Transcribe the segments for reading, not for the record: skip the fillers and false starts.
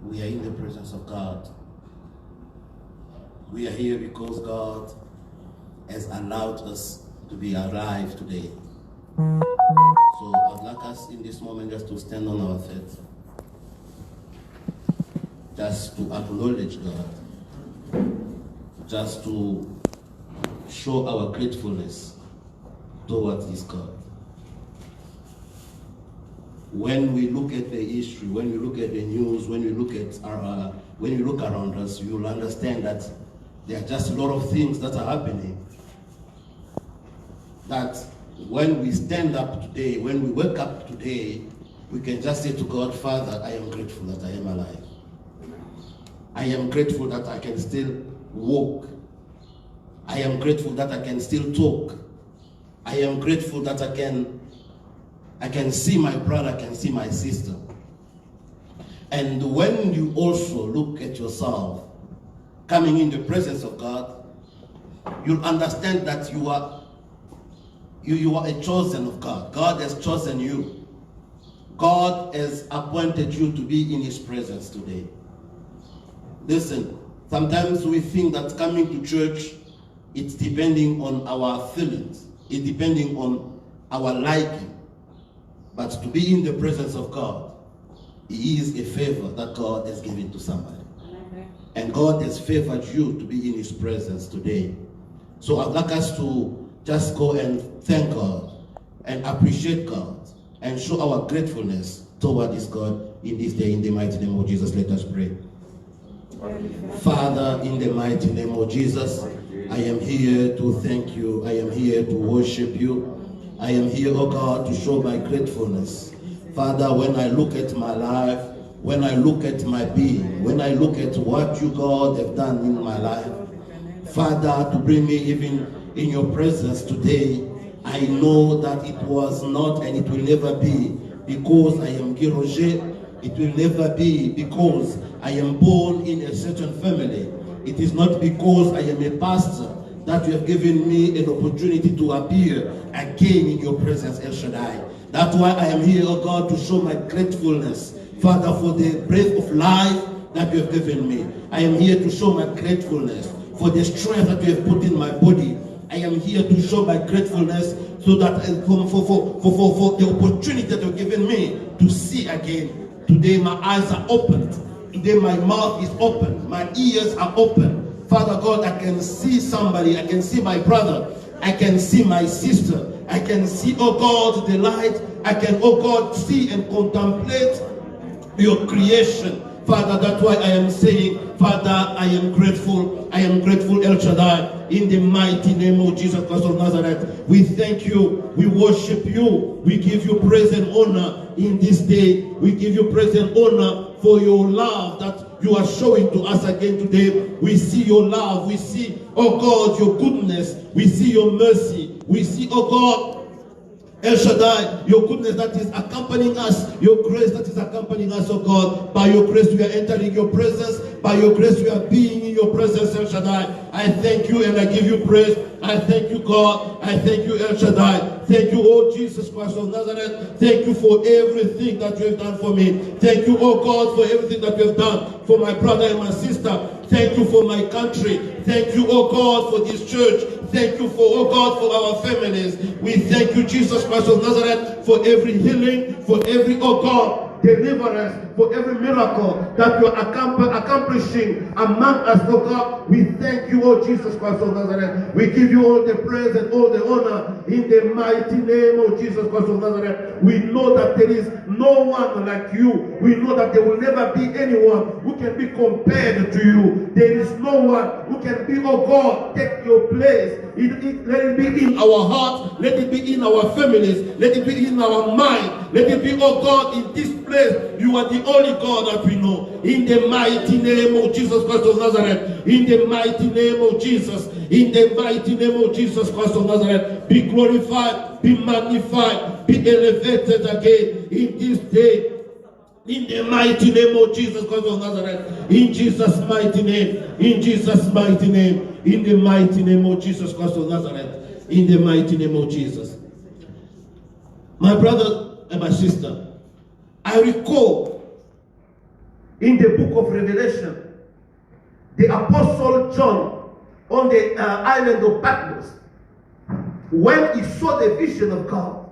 We are in the presence of God. We are here because God has allowed us to be alive today. So I'd like us in this moment just to stand on our feet, just to acknowledge God, just to show our gratefulness towards this God. When we look at the history, when we look at the news, when we look at when we look around us, you'll understand that there are just a lot of things that are happening. That when we stand up today, when we wake up today, we can just say to God, Father, I am grateful that I am alive. I am grateful that I can still walk. I am grateful that I can still talk. I am grateful that I can see my brother, I can see my sister. And when you also look at yourself, coming in the presence of God, you'll understand that you are a chosen of God. God has chosen you. God has appointed you to be in His presence today. Listen, sometimes we think that coming to church, it's depending on our feelings. It's depending on our liking. But to be in the presence of God is a favor that God has given to somebody. And God has favored you to be in His presence today. So I'd like us to just go and thank God and appreciate God and show our gratefulness toward this God in this day. In the mighty name of Jesus, let us pray. Father, in the mighty name of Jesus, I am here to thank you. I am here to worship you. I am here, oh God, to show my gratefulness. Father, when I look at my life, when I look at my being, when I look at what you, God, have done in my life, Father, to bring me even in your presence today, I know that it was not and it will never be because I am Guy Roger. It will never be because I am born in a certain family. It is not because I am a pastor that you have given me an opportunity to appear again in your presence, El Shaddai. That's why I am here, oh God, to show my gratefulness, Father, for the breath of life that you have given me. I am here to show my gratefulness for the strength that you have put in my body. I am here to show my gratefulness so that for the opportunity that you've given me to see again. Today my eyes are opened. Today my mouth is open. My ears are open. Father God, I can see somebody. I can see my brother. I can see my sister. I can see, oh God, the light. I can, oh God, see and contemplate your creation. Father, that's why I am saying, Father, I am grateful. I am grateful, El Shaddai. In the mighty name of Jesus Christ of Nazareth, we thank you. We worship you. We give you praise and honor in this day. We give you praise and honor for your love that you are showing to us again today. We see your love. We see, oh God, your goodness. We see your mercy. We see, oh God, El Shaddai, your goodness that is accompanying us, your grace that is accompanying us, oh God. By your grace we are entering your presence. By your grace we are being in your presence, El Shaddai. I thank you and I give you praise. I thank you, God. I thank you, El Shaddai. Thank you, oh Jesus Christ of Nazareth. Thank you for everything that you have done for me. Thank you, oh God, for everything that you have done for my brother and my sister. Thank you for my country. Thank you, oh God, for this church. Thank you for, oh God, for our families. We thank you, Jesus Christ of Nazareth, for every healing, for every, oh God, deliverance, for every miracle that you are accomplishing among us, oh God. We thank you, oh Jesus Christ of Nazareth. We give you all the praise and all the honor in the mighty name of Jesus Christ of Nazareth. We know that there is no one like you. We know that there will never be anyone who can be compared to you. There is no one who can be, oh God, take your place. Let it be in our hearts. Let it be in our families. Let it be in our mind. Let it be, oh God, in this place. You are the only God that we know. In the mighty name of Jesus Christ of Nazareth. In the mighty name of Jesus. In the mighty name of Jesus Christ of Nazareth. Be glorified. Be magnified. Be elevated again in this day. In the mighty name of Jesus Christ of Nazareth. In Jesus' mighty name. In Jesus' mighty name. In the mighty name of Jesus Christ of Nazareth. In the mighty name of Jesus. My brother and my sister, I recall in the book of Revelation, the Apostle John on the island of Patmos, when he saw the vision of God,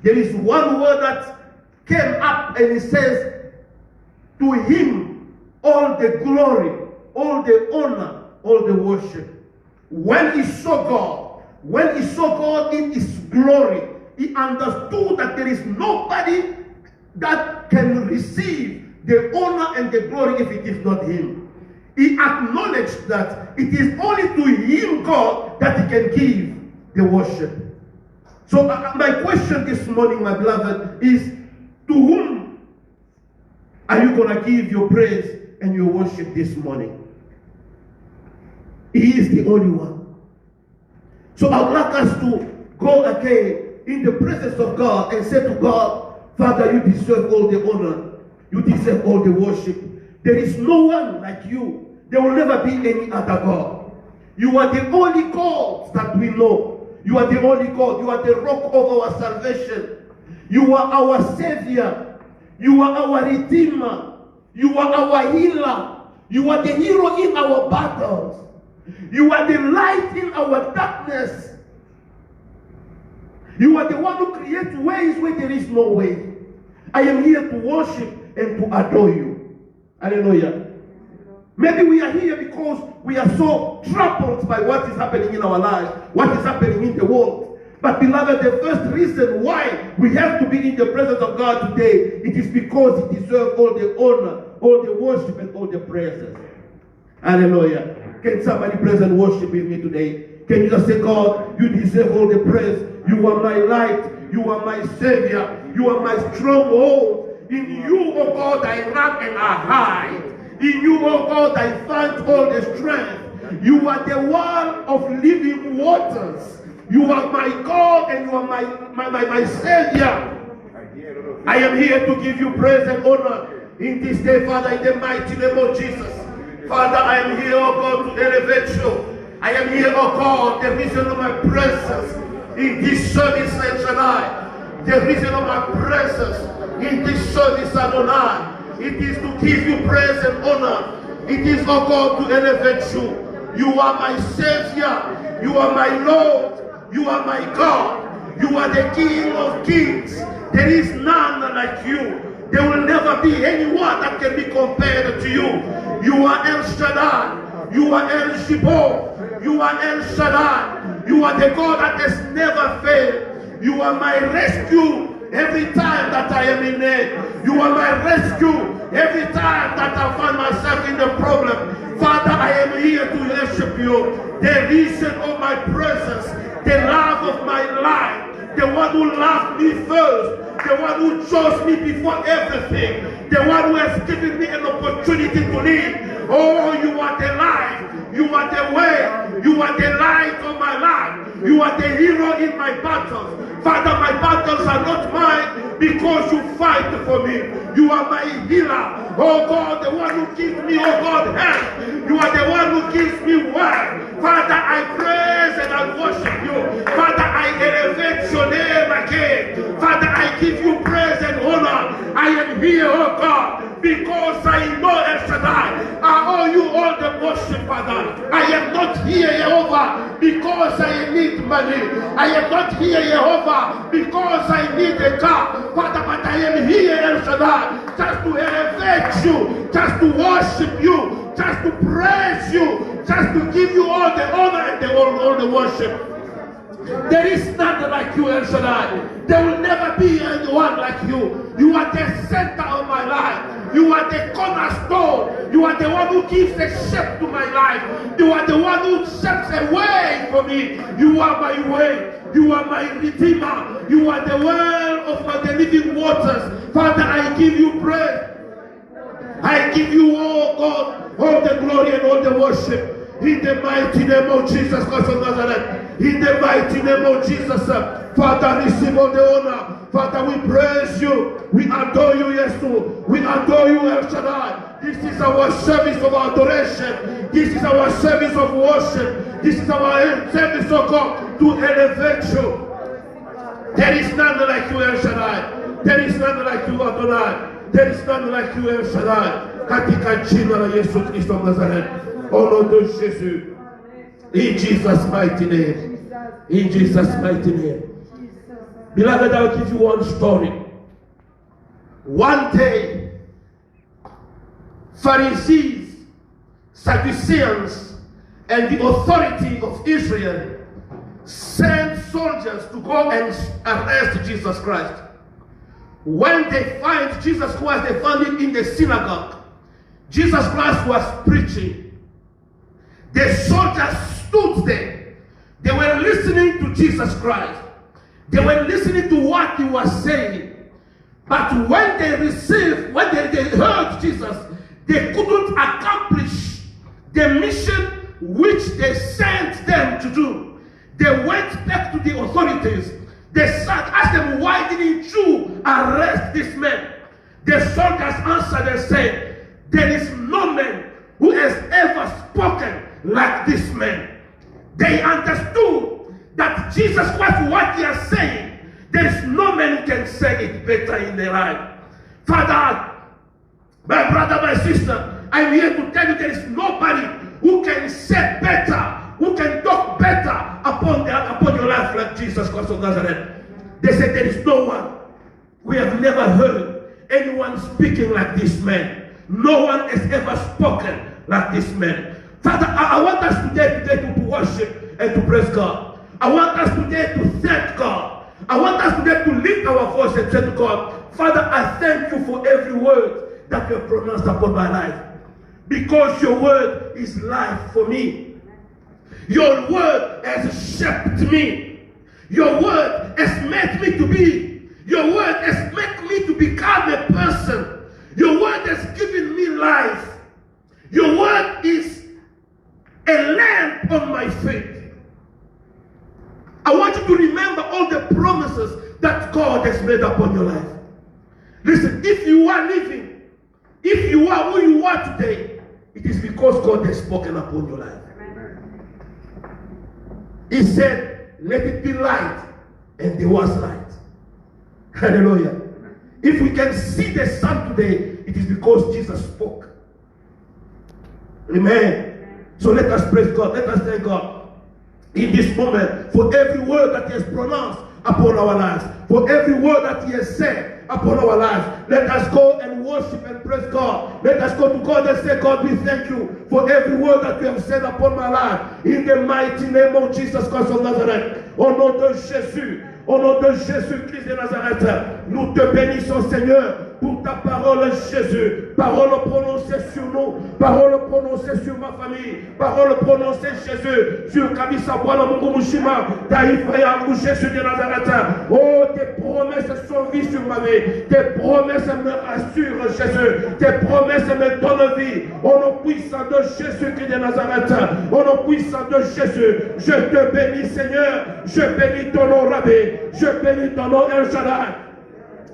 there is one word that came up and he says, to him all the glory, all the honor, all the worship. When he saw God in his glory, he understood that there is nobody that can receive the honor and the glory if it is not him. He acknowledged that it is only to him, God, that he can give the worship. So my question this morning, my beloved, is to whom are you going to give your praise and your worship this morning? He is the only one. So I would like us to go again in the presence of God and say to God, Father, you deserve all the honor. You deserve all the worship. There is no one like you. There will never be any other God. You are the only God that we know. You are the only God. You are the rock of our salvation. You are our Savior. You are our Redeemer. You are our healer. You are the hero in our battles. You are the light in our darkness. You are the one who creates ways where there is no way. I am here to worship and to adore you. Hallelujah. Maybe we are here because we are so troubled by what is happening in our lives, what is happening in the world. But beloved, the first reason why we have to be in the presence of God today, it is because He deserves all the honor, all the worship, and all the praises. Hallelujah. Can somebody praise and worship with me today? Can you just say, God, you deserve all the praise. You are my light. You are my Savior. You are my stronghold. In you, oh God, I run and I hide. In you, oh God, I find all the strength. You are the one of living waters. You are my God and you are my Savior. I am here to give you praise and honor in this day, Father, in the mighty name of Jesus. Father, I am here, oh God, to elevate you. I am here, oh God, the reason of my presence in this service, El Shaddai. The reason of my presence in this service, Adonai. It is to give you praise and honor. It is, oh God, to elevate you. You are my Savior. You are my Lord. You are my God. You are the King of Kings. There is none like you. There will never be anyone that can be compared to you. You are El Shaddai. You are El Shibor. You are El Shaddai. You are the God that has never failed. You are my rescue every time that I am in need. You are my rescue every time that I find myself in the problem. Father, I am here to worship you. The reason of my presence, the love of my life, the one who loved me first, the one who chose me before everything, the one who has given me an opportunity to live. Oh, you are the life. You are the way. You are the light of my life. You are the hero in my battles. Father, my battles are not mine because you fight for me. You are my healer. Oh God, the one who gives me, oh God, health. You are the one who gives me wealth. Father, I praise and I worship you. Father, I elevate your name again. Father, I give you praise and honor. I am here, oh God, because I know El Shaddai. I owe you all the worship, Father. I am not here, Jehovah, because I need money. I am not here, Jehovah, because I need a car. Father, but I am here, El Shaddai, just to elevate you, just to worship you, just to praise you, just to give you all the honor and all the worship. There is none like you, El Shaddai. There will never be anyone like you. You are the center of my life. You are the cornerstone. You are the one who gives a shape to my life. You are the one who sets a way for me. You are my way. You are my Redeemer. You are the well of the living waters. Father, I give you praise. I give you, oh God, all the glory and all the worship. In the mighty name of Jesus Christ of Nazareth. In the mighty name of Jesus. Father, receive all the honor. Father, we praise you. We adore you, Yeshua. We adore you, El Shaddai. This is our service of adoration. This is our service of worship. This is our service of God to elevate you. There is none like you, El Shaddai. There is none like you, Adonai. There is none like you, El Shaddai. Katika jina la Yesu Kristo wa Nazareth. Au nom de Jésus. In Jesus' mighty name. In Jesus' mighty name. Beloved, I'll give you one story. One day, Pharisees, Sadduceans, and the authority of Israel sent soldiers to go and arrest Jesus Christ. When they find Jesus Christ, they found him in the synagogue. Jesus Christ was preaching. The soldiers stood there. They were listening to Jesus Christ. They were listening to what he was saying. But when they heard Jesus, they couldn't accomplish the mission which they sent them to do. They went back to the authorities. They asked them, why didn't you arrest this man? The soldiers answered and said, there is no man who has ever spoken like this man. They understood that Jesus Christ, what he is saying, there is no man who can say it better in their life. Father, my brother, my sister, I'm here to tell you there is nobody who can say better, who can talk better upon your life like Jesus Christ of Nazareth. They said there is no one. We have never heard anyone speaking like this man. No one has ever spoken like this man. Father, I want us today to worship and to praise God. I want us today to thank God. I want us today to lift our voice and say to God, Father, I thank you for every word that you have pronounced upon my life. Because your word is life for me. Your word has shaped me. Your word has made me to be. Your word has made me to become a person. Your word has given me life. Your word is a lamp on my feet. I want you to remember all the promises that God has made upon your life. Listen, if you are living, if you are who you are today, it is because God has spoken upon your life. He said, let it be light, and there was light. Hallelujah. If we can see the sun today, it is because Jesus spoke. Amen. So let us praise God. Let us thank God in this moment for every word that he has pronounced upon our lives, for every word that he has said upon our lives. Let us go and worship and praise God. Let us go to God and say, God, we thank you for every word that you have said upon my life. In the mighty name of Jesus Christ of Nazareth. Au nom de Jésus. Au nom de Jésus-Christ de Nazareth. Nous te bénissons, Seigneur, pour ta parole, Jésus. Parole prononcée sur nous. Parole prononcée sur ma famille. Parole prononcée, Jésus, sur Kabisa Bwana Mungu Mushima. Taïfaya, Jésus de Nazareth. Oh, tes promesses sont vie sur ma vie. Tes promesses me rassurent, Jésus. Tes promesses me donnent vie. Au nom puissant de Jésus-Christ de Nazareth. Au nom puissant de Jésus. Je te bénis, Seigneur. Je bénis ton nom, Rabbi. Je bénis ton nom, El Shaddai.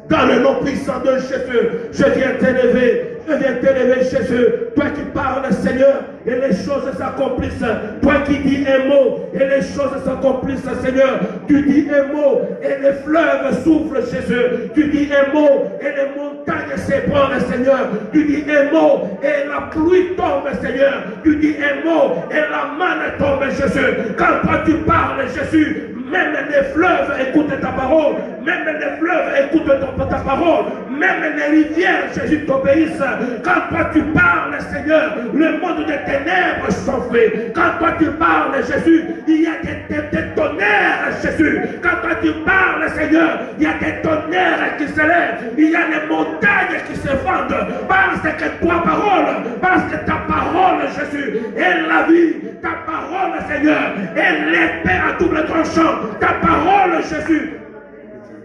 Dans le nom puissant de Jésus, je viens t'élever. Je viens t'élever, Jésus. Toi qui parles, Seigneur, et les choses s'accomplissent. Toi qui dis un mot, et les choses s'accomplissent, Seigneur. Tu dis un mot, et les fleuves s'ouvrent, Jésus. Tu dis un mot, et les montagnes s'ébranlent, Seigneur. Tu dis un mot, et la pluie tombe, Seigneur. Tu dis un mot, et la manne tombe, Jésus. Quand toi tu parles, Jésus, même les fleuves écoutent ta parole. Même les fleuves écoutent ta parole. Même les rivières, Jésus, t'obéissent. Quand toi tu parles, Seigneur, le monde des ténèbres s'enfuit. Quand toi tu parles, Jésus, il y a des tonnerres, Jésus. Quand toi tu parles, Seigneur, il y a des tonnerres qui se lèvent. Il y a des montagnes qui se fondent. Parce que ta parole, Jésus, est la vie. Ta parole, Seigneur, est l'épée à double tranchant. Ta parole, Jésus,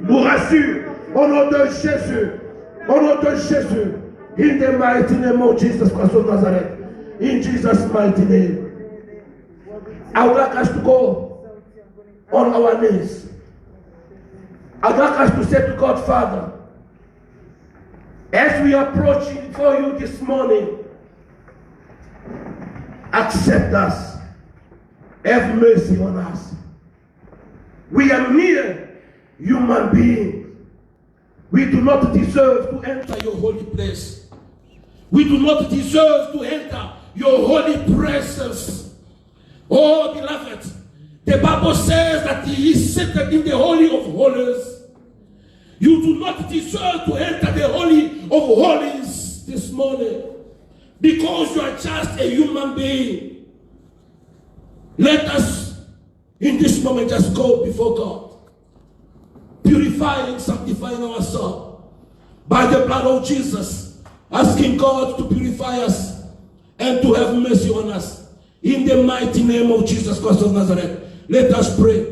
nous rassure. Au nom de Jésus. Au nom de Jésus. In the mighty name of Jesus Christ of Nazareth. In Jesus' mighty name. I would like us to go on our knees. I would like us to say to God, Father, as we approach before you this morning, accept us. Have mercy on us. We are mere human beings. We do not deserve to enter your holy place. We do not deserve to enter your holy presence. Oh, beloved, the Bible says that he is seated in the Holy of Holies. You do not deserve to enter the Holy of Holies this morning because you are just a human being. Let us, in this moment, just go before God, purifying, sanctifying ourselves by the blood of Jesus, asking God to purify us and to have mercy on us. In the mighty name of Jesus Christ of Nazareth, let us pray.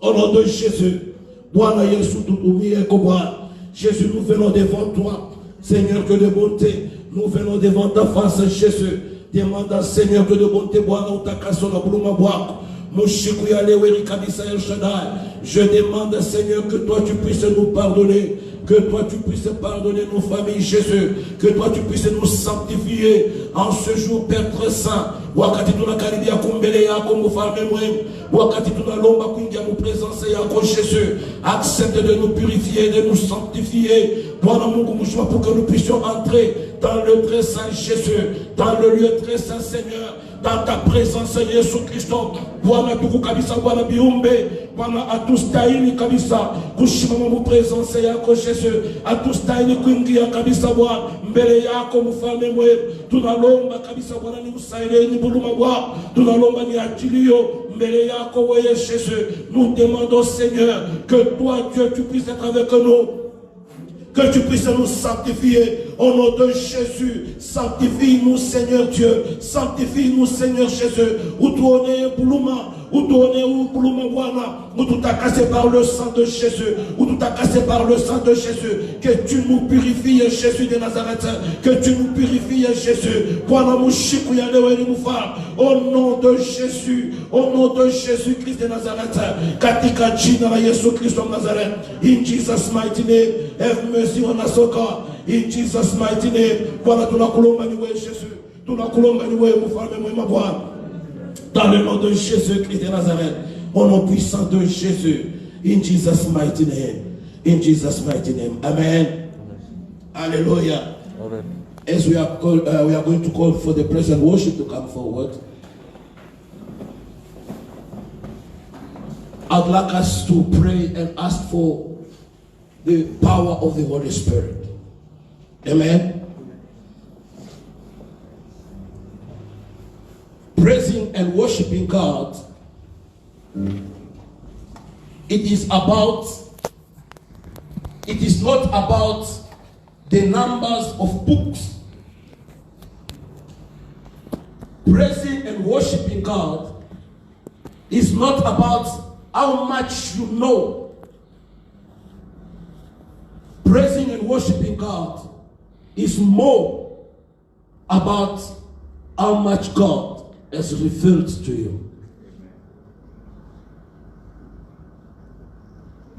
Au nom de Jésus, Bwana Yesu tutumie kwa Jésus, nous venons devant toi, Seigneur, que de bonté. Nous venons devant ta face, Jésus. Demande à Seigneur que de bonté, Bwana utakaso na buluma bwako. Mushiku ya leweri kabisa El Shaddai. Je demande, Seigneur, que toi tu puisses nous pardonner. Que toi tu puisses pardonner nos familles, Jésus. Que toi tu puisses nous sanctifier en ce jour, Père très saint. Wakati tunakaribia kumbele yako mfalme mwema, wakati tunalomba kuingia mu présence yako Jésus, accepte de nous purifier, de nous sanctifier. Bwana Mungu mshwa, pour que nous puissions entrer dans le très saint Jésus, dans le lieu très saint Seigneur, dans ta présence Yesu Kristo. Bwana tuku kabisa, Bwana biumbe, Bwana atustahili kabisa kushimama mu présence yako Jésus, atustahili kuingia kabisa Bwana mbele yako mfalme mwema. Tunalomba kabisa Bwana ni usaidie ni buluma bwa, tunalomba ni achilio mbele yako wewe Jésus. Nous demandons Seigneur que toi Dieu tu puisses être avec nous, que tu puisses nous sanctifier au nom de Jésus. Sanctifie-nous Seigneur Dieu, sanctifie-nous Seigneur Jésus. Où tu es buluma, où tu es buluma Bwana, où tu t'as cassé par le sang de Jésus, où tu t'as cassé par le sang de Jésus. Que tu nous purifies Jésus de Nazareth, que tu nous purifies Jésus. Bwana mushiku ya leo ni mufa, au nom de Jésus, au nom de Jésus Christ de Nazareth, katika jina la Yesu Kristo wa Nazareth. In Jesus mighty name, have mercy on us, O God. In Jesus mighty name, Bwana tunakulomba ni wewe Jésus, tunakulomba ni wewe mfalme mwema Bwana. Dans le nom de Jésus Christ de Nazareth, au nom puissant de Jésus, in Jesus mighty name, in Jesus mighty name, amen. Hallelujah. Amen. As we are going to call for the praise and worship to come forward, I'd like us to pray and ask for the power of the Holy Spirit. Amen. Praising and worshiping God, it is not about the numbers of books. Praising and worshiping God is not about how much you know. Praising and worshiping God is more about how much God has revealed to you.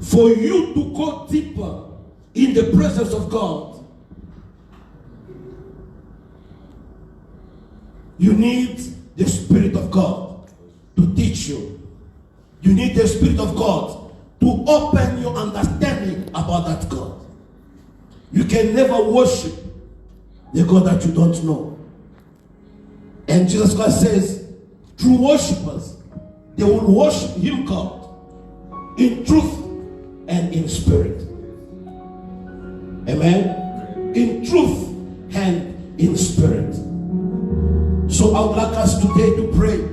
For you to go deeper in the presence of God, you need the Spirit of God to teach you. You need the Spirit of God to open your understanding about that God. You can never worship the God that you don't know. And Jesus Christ says, true worshippers, they will worship Him, God, in truth and in spirit. Amen? In truth and in spirit. So I would like us today to pray,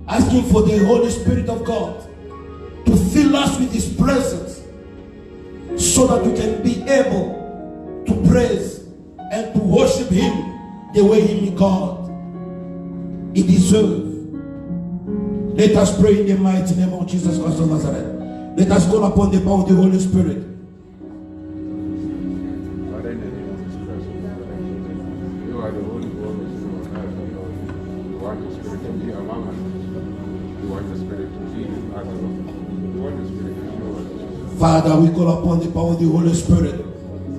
asking for the Holy Spirit of God to fill us with His presence so that we can be able to praise and to worship Him the way He God He deserves. Let us pray in the mighty name of Jesus Christ of Nazareth. Let us call upon the power of the Holy Spirit. Father, in the name of Jesus Christ, you are the Holy One. You want the Spirit to be among us. You want the Spirit to be in us. You want the Spirit to show us. Father, we call upon the power of the Holy Spirit.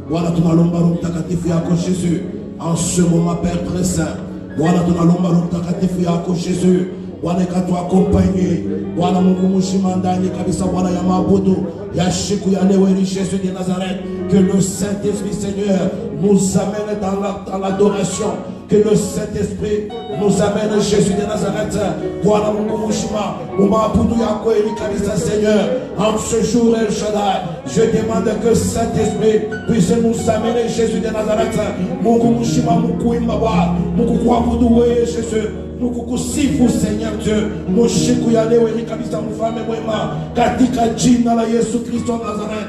Bwana tunalomba Roho Mtakatifu yako Jésus en ce moment, Père très saint. Bwana tunalomba Roho Mtakatifu yako Jésus. Bwana ikatuakompanye. Bwana Mungu mshima ndani kabisa Bwana ya mabudu ya siku ya leo Jésus de Nazareth. Que le Saint-Esprit Seigneur nous amène dans l'adoration. Que le Saint-Esprit nous amène Jésus de Nazareth. Voilà mon Kumushima, Seigneur. En ce jour, El Shaddai, je demande que le Saint-Esprit puisse nous amener Jésus de Nazareth. Mon Kumushima, mon Kouimawa, mon Kouaboudoué, Jésus. Nous kukusifu Seigneur Dieu. Moshiku ya leo kabisa mfalme mwema katika jina la Yesu Kristo wa Nazareth.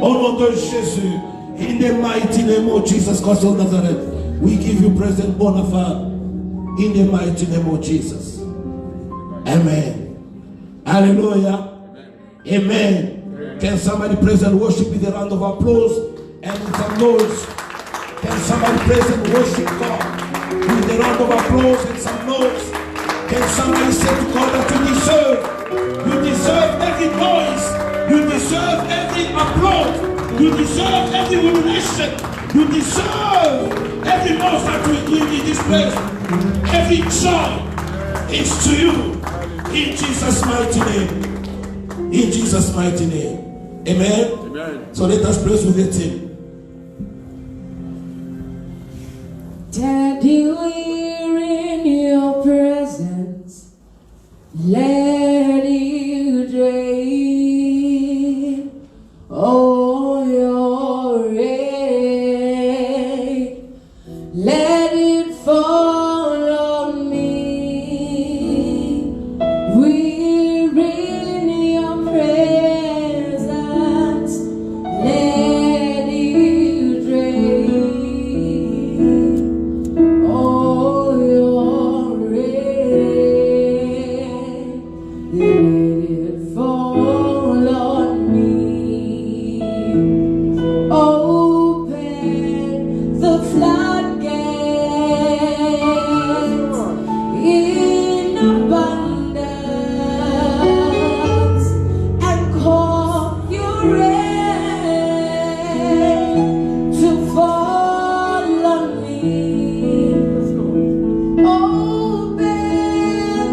Au nom de Jésus, in the mighty name of Jesus Christ of Nazareth, we give you praise and honor, Father. In the mighty name of Jesus. Amen. Hallelujah. Amen. Can somebody praise and worship with a round of applause and with some noise? Can somebody praise and worship God with a round of applause and some noise? Can somebody say to God that you deserve every noise, you deserve every applause, you deserve every illumination, you deserve every noise that we give in this place. Every joy is to you. In Jesus' mighty name. In Jesus' mighty name. Amen. Amen. So let us praise with the team. Daddy, we're in your presence. Let you drain all your rain. Let it fall on me. We're in your presence. Let you drain all your rain. Let it fall on me. Open the floodgates in abundance and call your rain to fall on me. Open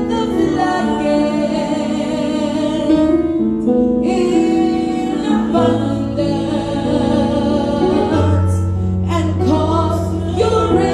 the floodgates in abundance and cause your rain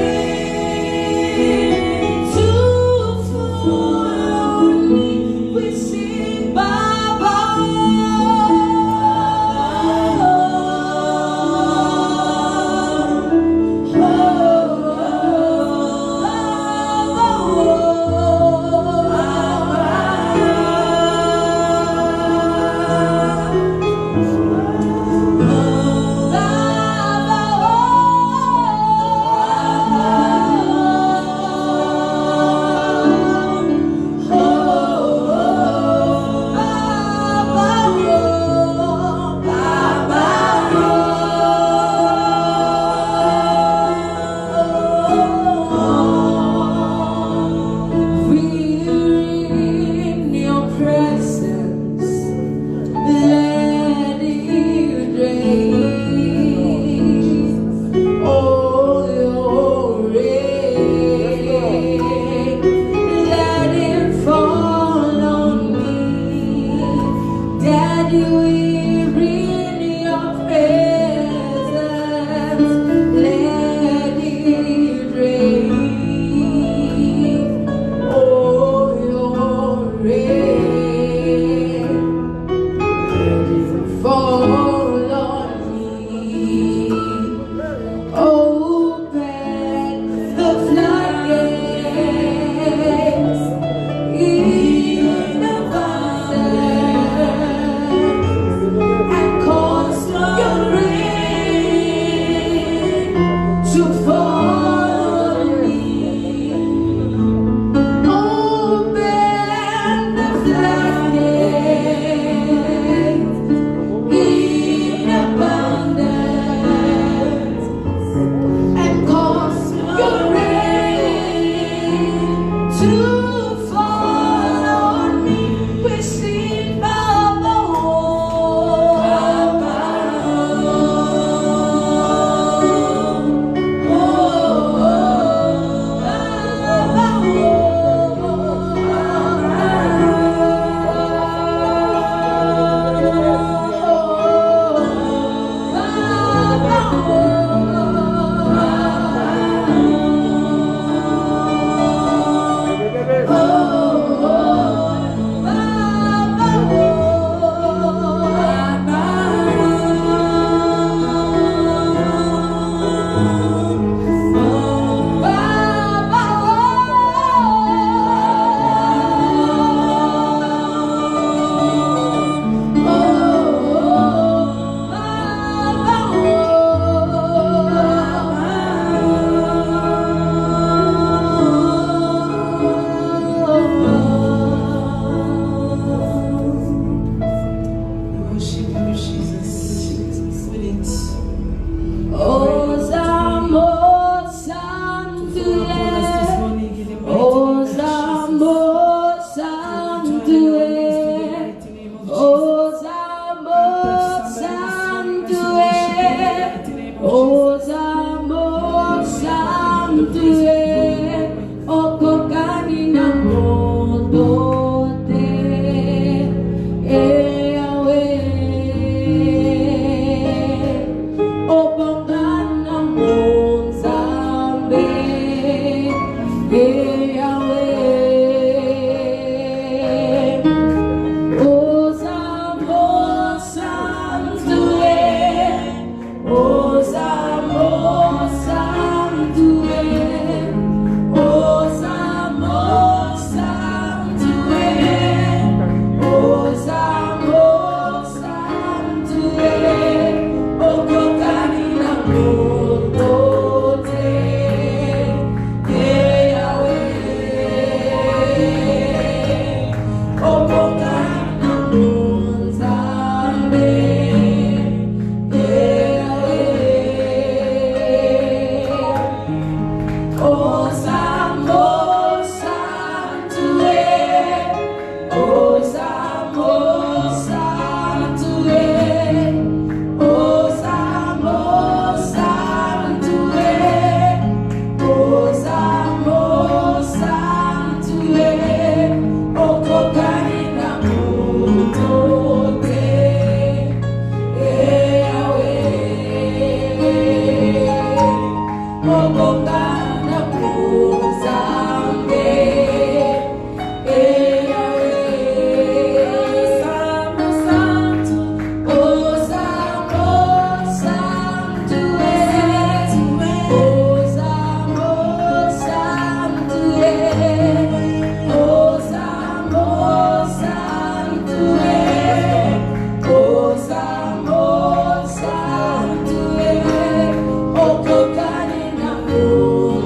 Oh,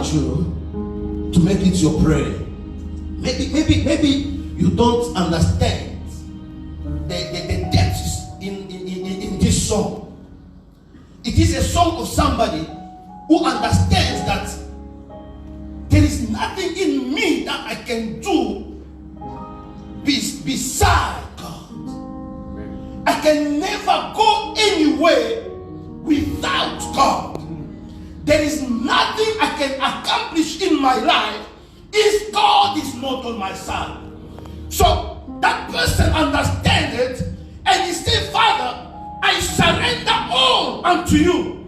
want you to make it your prayer. Maybe you don't understand the depths in this song. It is a song of somebody who understands that there is nothing in me that I can do beside God. I can never go anywhere without God. There is nothing I can accomplish in my life if God is not on my side. So that person understands it and he said, Father, I surrender all unto you.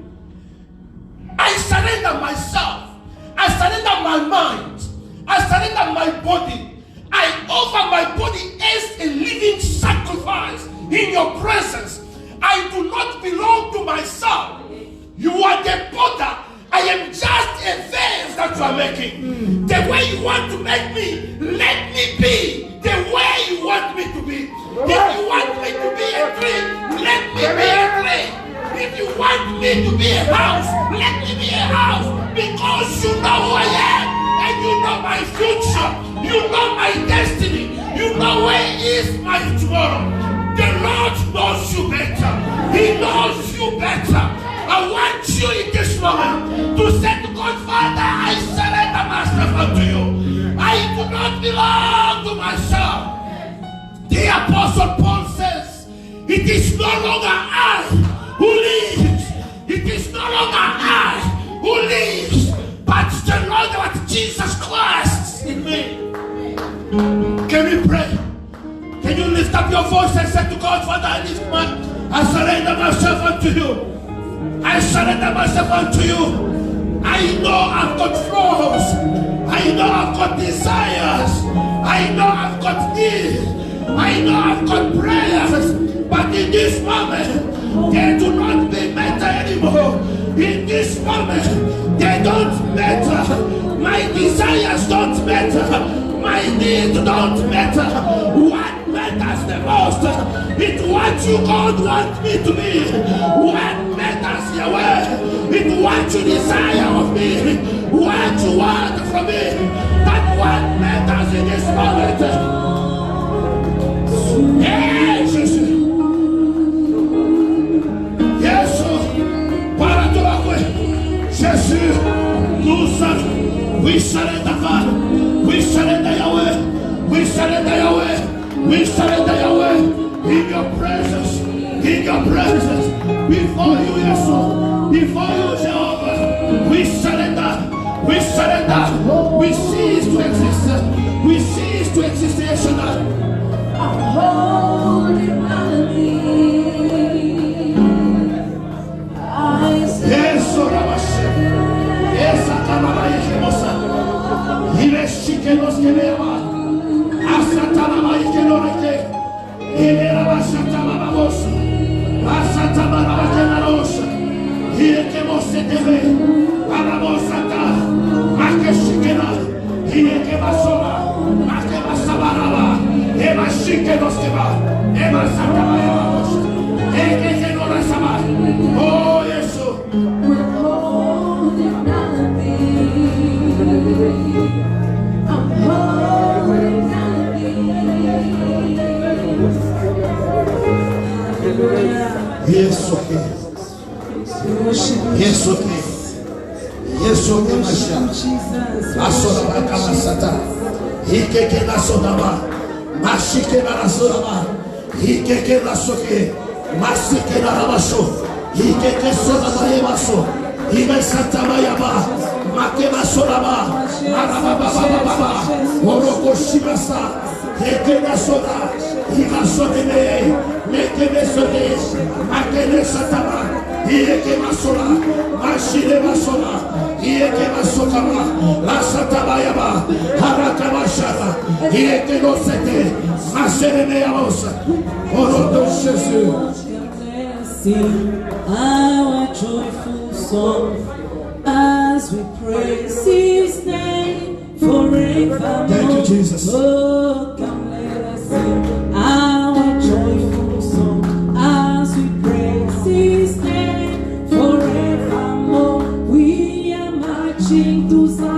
I surrender myself. I surrender my mind. I surrender my body. I offer my body as a living sacrifice in your presence. I do not belong to myself. You are the potter. I am just a vase that you are making. The way you want to make me, let me be the way you want me to be. If you want me to be a tree, let me be a tree. If you want me to be a house, let me be a house. Because you know who I am and you know my future. You know my destiny. You know where is my tomorrow. The Lord knows you better. He knows you better. I want you in this moment to say to God, Father, I surrender myself unto you. I do not belong to myself. The Apostle Paul says, it is no longer I who lives. It is no longer I who lives, but the Lord of Jesus Christ in me. Can we pray? Can you lift up your voice and say to God, Father, I surrender myself unto you. I surrender myself unto you. I know I've got flaws. I know I've got desires. I know I've got needs. I know I've got prayers. But in this moment, they do not matter anymore. In this moment, they don't matter. My desires don't matter. My needs don't matter. What matters the most is what you God wants me to be. What matters Yahweh is what you desire of me. What you want from me. But what matters in this moment. Yes, Jesus. Yes, para tua coisa. Jesus, we surrender, Father. We surrender Yahweh. We surrender Yahweh. We surrender Yahweh. In your presence. In your presence. Before you, Yeshua. Before you, Jehovah. We surrender. We surrender. We cease to exist. We cease to exist, Yeshua. I'm holding on to Yes, esa cámara y hermosa. Y ves que nos quedaba. Hasta la y que no reque. Y le daba hasta la babosa. Hasta la que la rosa. Y el que vos se te ve. A la bosa está. Más que chiquena. Y el que va sola. Más que va sabaraba. Eva chique nos que va. Eva santa la babosa. El que no la sabe. Oh, eso. We're holding on to thee. I'm holding on to thee. Yes, okay. Yes, okay. Yes, okay, Masha. Asola Kamasata. Hikeke la sodaba. Mashike la sodaba. Hikeke la soke. Masike la ramasho. Hikeke sodaba yemaso. Himesata mayaba. Makeba sodaba. Marababa. Oroko shimasa. Hikeke soda. Himasodeme. Mekebe sode. Makebe sataba. Hikeke masola. Mashile masola. Hikeke masokaba. Lasataba yaba. Harakaba shaba. Hikeke no sete. Masereme yamosa. Orodo Jesus. Sing our joyful song as we praise His name forever. Thank you, Jesus. Oh, come let us sing our joyful song as we praise His name forevermore. We are marching to Zion.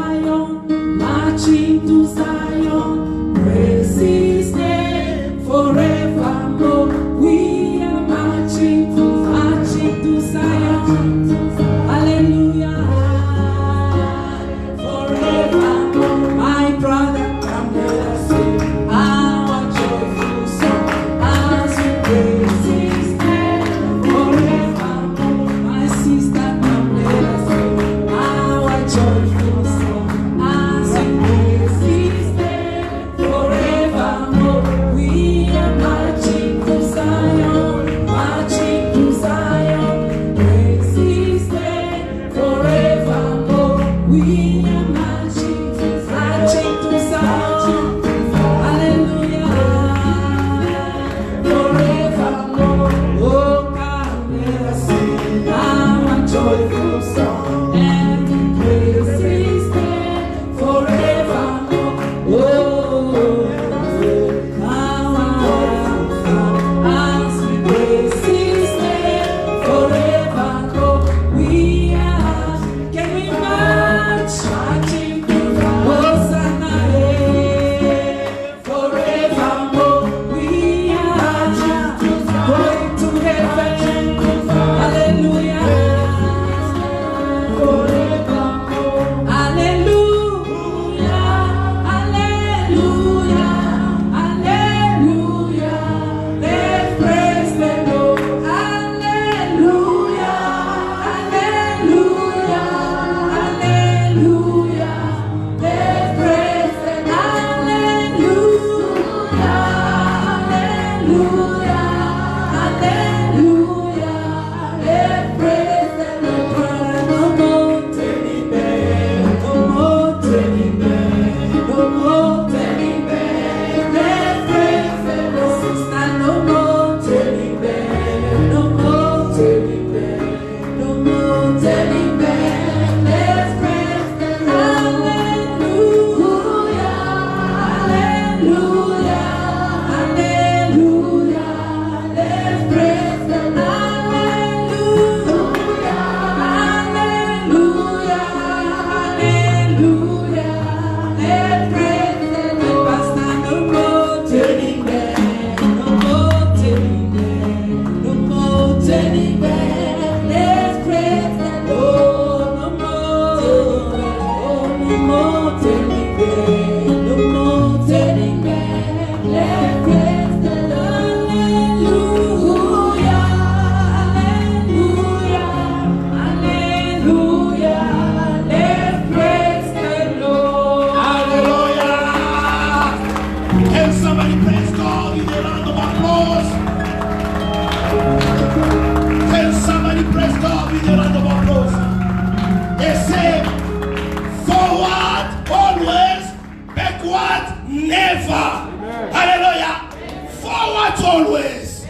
always.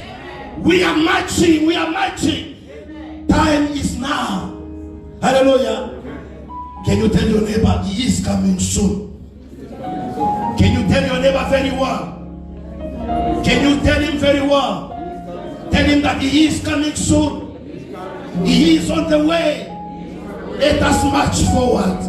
We are marching. We are marching. Time is now. Hallelujah. Can you tell your neighbor he is coming soon? Can you tell your neighbor very well? Can you tell him very well? Tell him that he is coming soon. He is on the way. Let us march forward.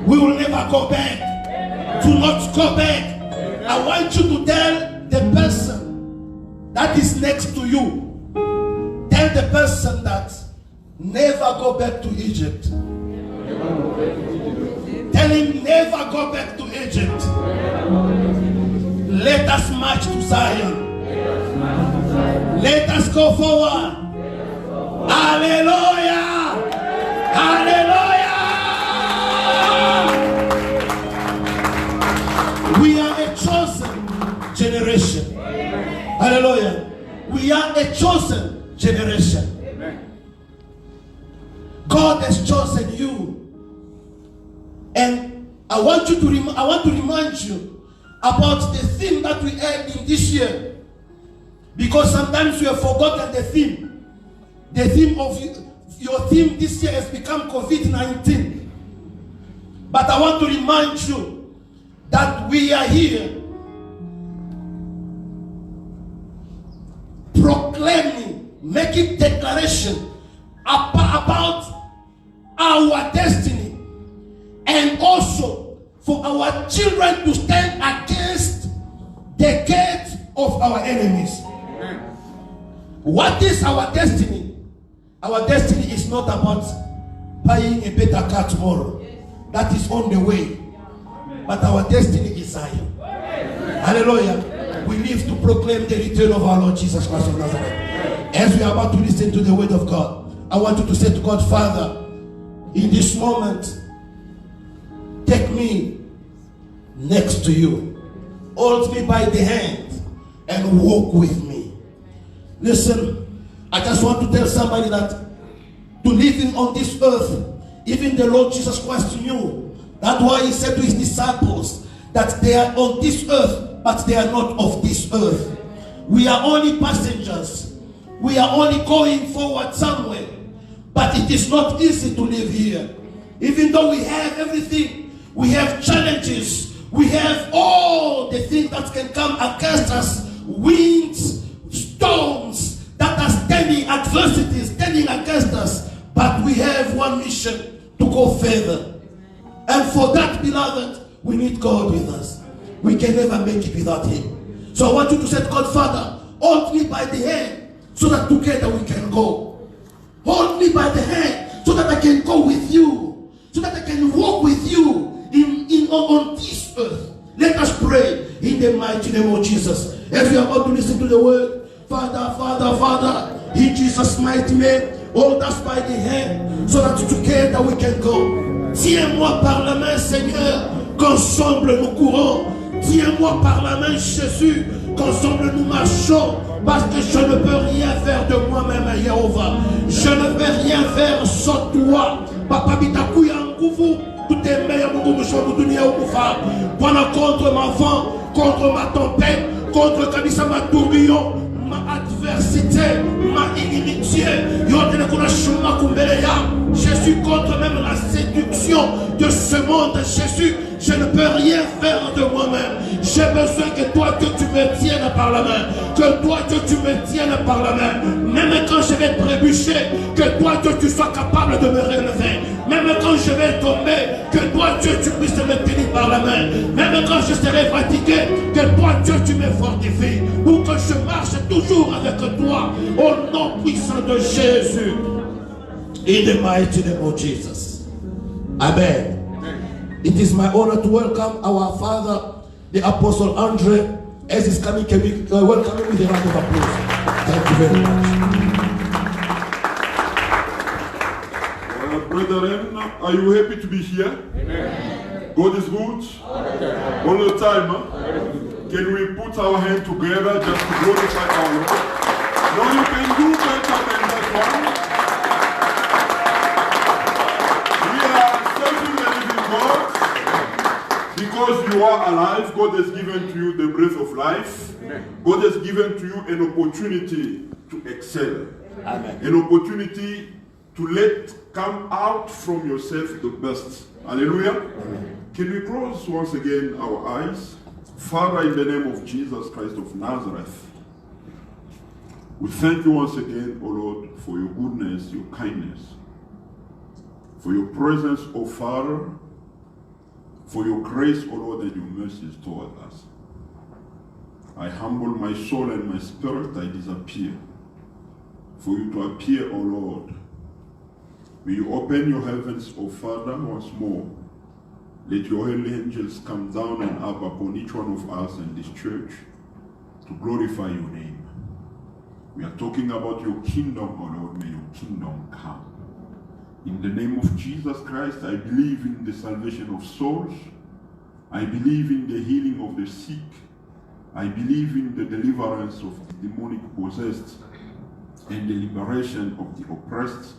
We will never go back. Do not go back. I want you to tell the person that is next to you. Tell the person that never go back to Egypt. Tell him never go back to Egypt. Let us march to Zion. Let us go forward. Hallelujah. Hallelujah. We are a chosen generation. Hallelujah. We are a chosen generation. God has chosen you. And I want to remind you about the theme that we had in this year. Because sometimes we have forgotten the theme. The theme of your theme this year has become COVID-19. But I want to remind you that we are here proclaiming, making declaration about our destiny, and also for our children to stand against the gates of our enemies. What is our destiny? Our destiny is not about buying a better car tomorrow. That is on the way. But our destiny is Zion. Hallelujah. We live to proclaim the return of our Lord Jesus Christ of Nazareth. As we are about to listen to the word of God, I want you to say to God, Father, in this moment, take me next to you. Hold me by the hand and walk with me. Listen, I just want to tell somebody that to living on this earth, even the Lord Jesus Christ knew. That's why he said to his disciples that they are on this earth, but they are not of this earth. We are only passengers. We are only going forward somewhere. But it is not easy to live here. Even though we have everything, we have challenges, we have all the things that can come against us, winds, storms that are standing, adversities standing against us. But we have one mission, to go further. And for that, beloved, we need God with us. We can never make it without him. So I want you to say to God, Father, hold me by the hand so that together we can go. Hold me by the hand so that I can go with you, so that I can walk with you on this earth. Let us pray in the mighty name of Jesus. As we are about to listen to the word, Father, Father, Father, in Jesus' mighty name, hold us by the hand so that together we can go. Tiens-moi par la main, Seigneur, qu'ensemble nous courons. Tiens-moi par la main, Jésus, qu'ensemble nous marchons. Parce que je ne peux rien faire de moi-même, Jéhovah. Je ne peux rien faire sans toi. Papa bitakuya nguvu, tout est meilleur pour nous dunia ukufa. Voilà contre ma vent, contre ma tempête, contre Kanisa ma tourbillon, ma adversité, ma inimitié. Je suis contre même la séduction de ce monde. Jésus, je ne peux rien faire de moi-même. J'ai besoin que toi, que tu me tiennes par la main. Que toi, que tu me tiennes par la main. Même quand je vais trébucher, que toi, que tu sois capable de me relever. Même quand je vais tomber, que toi, Dieu, tu puisses me tenir par la main. Même quand je serai fatigué, que toi, Dieu, tu me fortifies. Pour que je marche toujours avec toi. Au nom puissant de Jésus. In the mighty name of Jesus. Amen. It is my honor to welcome our father, the Apostle Andre, as he's coming. Can we welcome him with a round of applause? Thank you very much. Brethren, are you happy to be here? Amen. God is good. All the time. Can we put our hands together just to glorify our Lord? No, you can do better than that one. Because you are alive, God has given to you the breath of life. God has given to you an opportunity to excel. Amen. An opportunity to let come out from yourself the best. Hallelujah. Can we close once again our eyes? Father, in the name of Jesus Christ of Nazareth, we thank you once again, O Lord, for your goodness, your kindness, for your presence, O Father, for your grace, O Lord, and your mercies toward us. I humble my soul and my spirit, I disappear, for you to appear, O Lord. May you open your heavens, O Father, once more. Let your holy angels come down and up upon each one of us in this church to glorify your name. We are talking about your kingdom, O Lord. May your kingdom come. In the name of Jesus Christ, I believe in the salvation of souls. I believe in the healing of the sick. I believe in the deliverance of the demonic possessed and the liberation of the oppressed.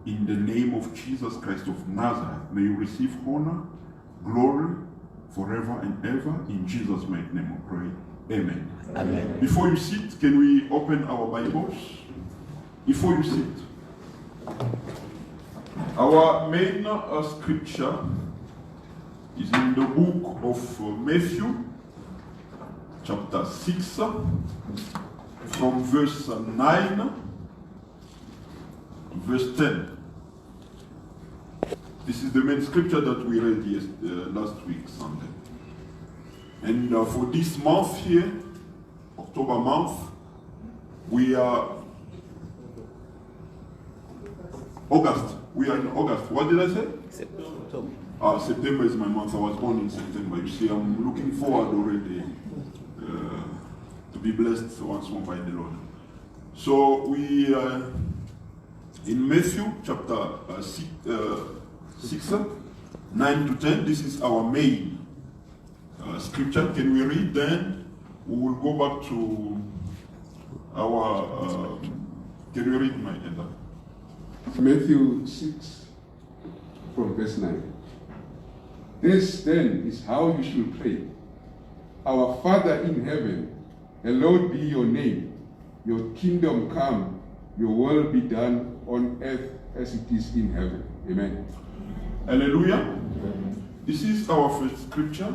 In the name of Jesus Christ of Nazareth, may you receive honor, glory, forever and ever. In Jesus' mighty name we pray. Amen. Amen. Before you sit, can we open our Bibles? Before you sit, our main scripture is in the book of Matthew, chapter 6, from verse 9 to verse 10. This is the main scripture that we read last week, Sunday. And for this month here, October month, we are August. We are in August. What did I say? September. September is my month. I was born in September. You see, I'm looking forward already to be blessed once more by the Lord. So we in Matthew chapter 6, 9 to 10. This is our main scripture. Can we read? Then we will go back to our. Can we read my end? Matthew 6 from verse 9. This then is how you should pray. Our Father in heaven, hallowed be your name. Your kingdom come, your will be done on earth as it is in heaven. Amen. Hallelujah. This is our first scripture.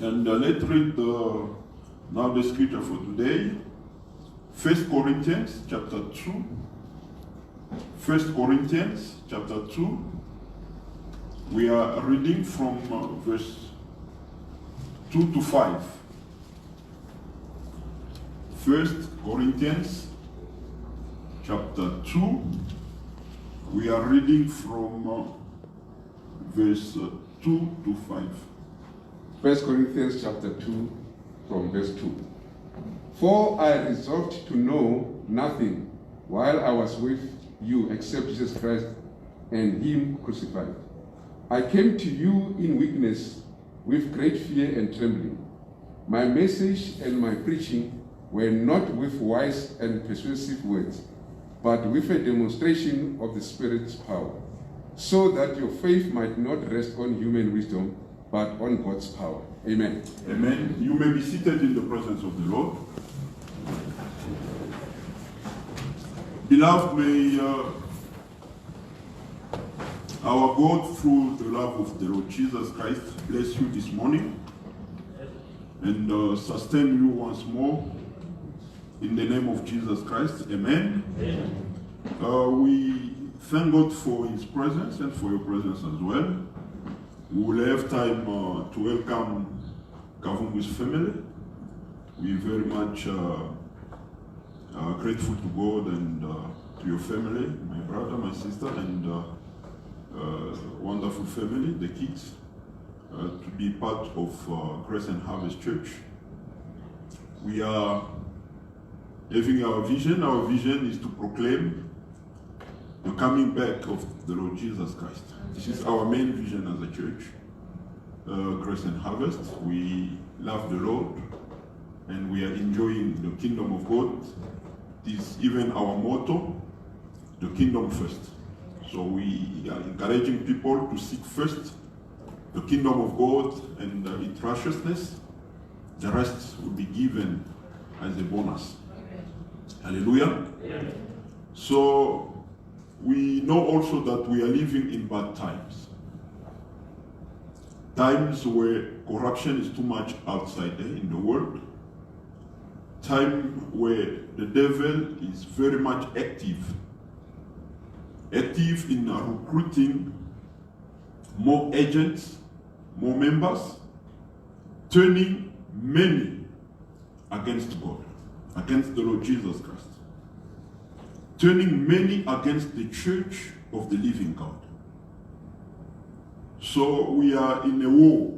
And let's read now the scripture for today. 1 Corinthians chapter 2. 1 Corinthians chapter 2. We are reading from verse 2 to 5. 1 Corinthians chapter 2. We are reading from verse 2 to 5. 1 Corinthians chapter 2 from verse 2. For I resolved to know nothing while I was with you except Jesus Christ and him crucified. I came to you in weakness with great fear and trembling. My message and my preaching were not with wise and persuasive words, but with a demonstration of the Spirit's power, so that your faith might not rest on human wisdom, but on God's power. Amen. Amen. You may be seated in the presence of the Lord. Beloved, may our God, through the love of the Lord Jesus Christ, bless you this morning and sustain you once more in the name of Jesus Christ. Amen. We thank God for his presence and for your presence as well. We will have time to welcome Kavumbu's family. We are very much grateful to God and to your family, my brother, my sister, and wonderful family, the kids, to be part of Grace and Harvest Church. We are having our vision. Our vision is to proclaim the coming back of the Lord Jesus Christ. This is our main vision as a church, Grace and Harvest. We love the Lord and we are enjoying the kingdom of God. It is even our motto, the kingdom first. So we are encouraging people to seek first the kingdom of God and its righteousness, the rest will be given as a bonus. Hallelujah. So we know also that we are living in bad times. Times where corruption is too much outside there in the world. Time where the devil is very much active in recruiting more agents, more members, turning many against God, against the Lord Jesus Christ, turning many against the church of the living God. So we are in a war,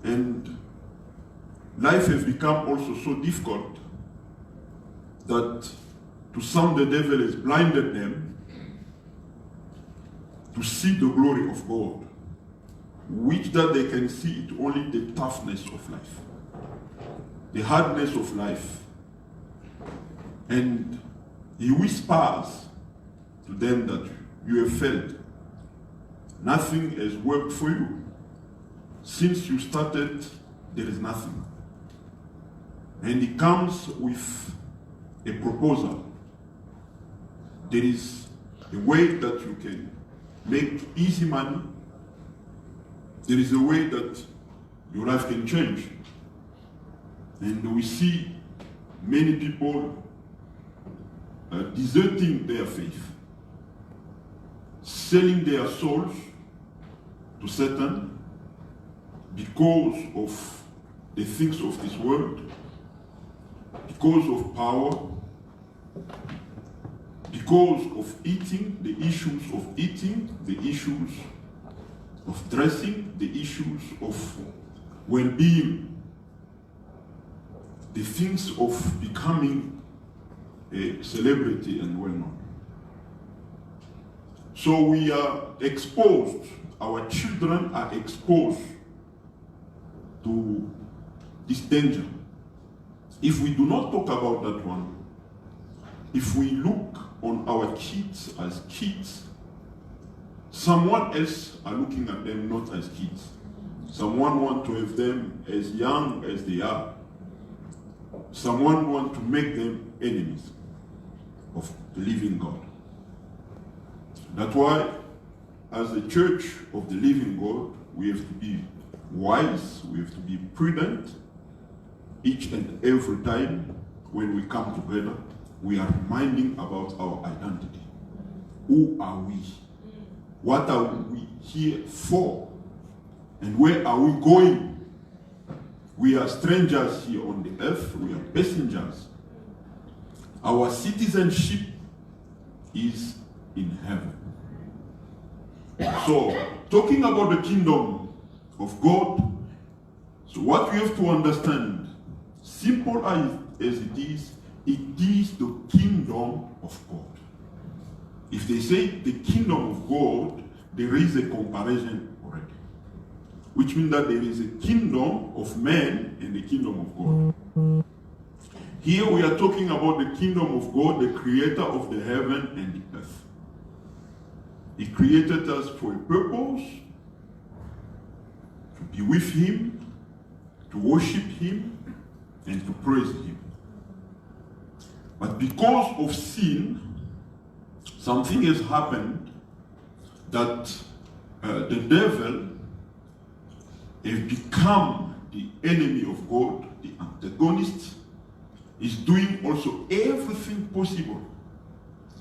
and life has become also so difficult that to some the devil has blinded them to see the glory of God, which that they can see it only the toughness of life, the hardness of life. And he whispers to them that you have failed. Nothing has worked for you. Since you started, there is nothing. And he comes with a proposal. There is a way that you can make easy money. There is a way that your life can change. And we see many people deserting their faith, selling their souls to Satan because of the things of this world, because of power, because of eating, the issues of eating, the issues of dressing, the issues of well-being, the things of becoming a celebrity and well-known. So we are exposed, our children are exposed to this danger. If we do not talk about that one, if we look on our kids as kids, someone else are looking at them not as kids. Someone want to have them as young as they are. Someone want to make them enemies of the living God. That's why, as the church of the living God, we have to be wise, we have to be prudent. Each and every time when we come together, we are reminding about our identity. Who are we? What are we here for? And where are we going? We are strangers here on the earth, we are passengers. Our citizenship is in heaven. So, talking about the kingdom of God, so what we have to understand, simple as it is the kingdom of God. If they say the kingdom of God, there is a comparison already. Which means that there is a kingdom of man and the kingdom of God. Here we are talking about the kingdom of God, the creator of the heaven and the earth. He created us for a purpose, to be with him, to worship him, and to praise him. But because of sin, something has happened that the devil has become the enemy of God, the antagonist, is doing also everything possible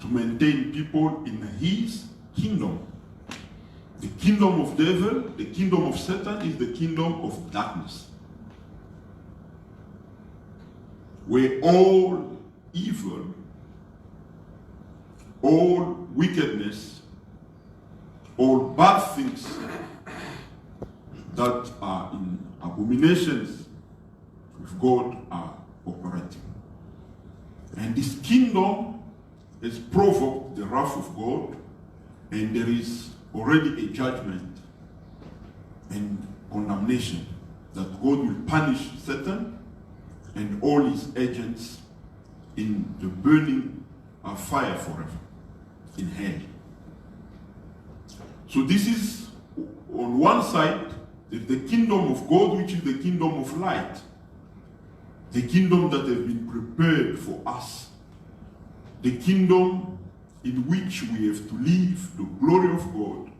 to maintain people in his kingdom. The kingdom of devil, the kingdom of Satan is the kingdom of darkness, where all evil, all wickedness, all bad things that are in abominations with God are operating. And this kingdom has provoked the wrath of God, and there is already a judgment and condemnation that God will punish Satan and all his agents in the burning fire forever, in hell. So this is, on one side, the kingdom of God, which is the kingdom of light. The kingdom that has been prepared for us. The kingdom in which we have to live the glory of God,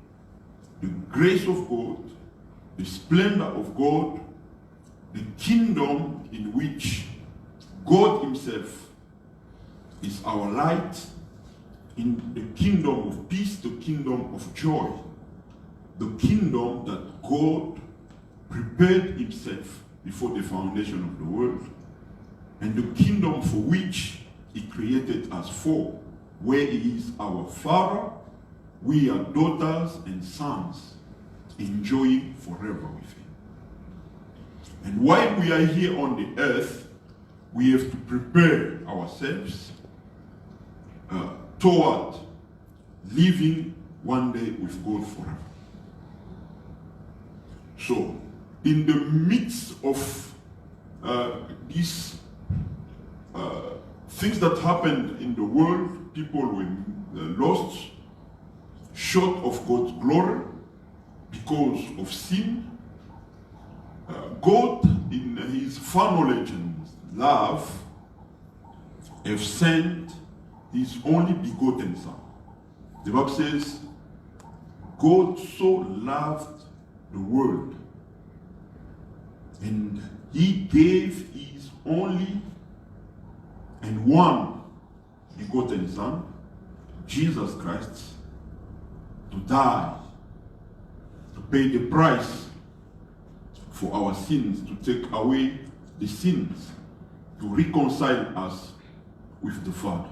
the grace of God, the splendor of God, the kingdom in which God himself is our light, in the kingdom of peace, the kingdom of joy, the kingdom that God prepared himself before the foundation of the world, and the kingdom for which he created us for, where he is our Father, we are daughters and sons, enjoying forever with him. And while we are here on the earth, we have to prepare ourselves toward living one day with God forever. So, in the midst of these things that happened in the world, people were lost, short of God's glory because of sin. God, in his foreknowledge and love, have sent his only begotten Son. The Bible says, God so loved the world, and he gave his only and one begotten Son, Jesus Christ, to die, to pay the price for our sins, to take away the sins, to reconcile us with the Father.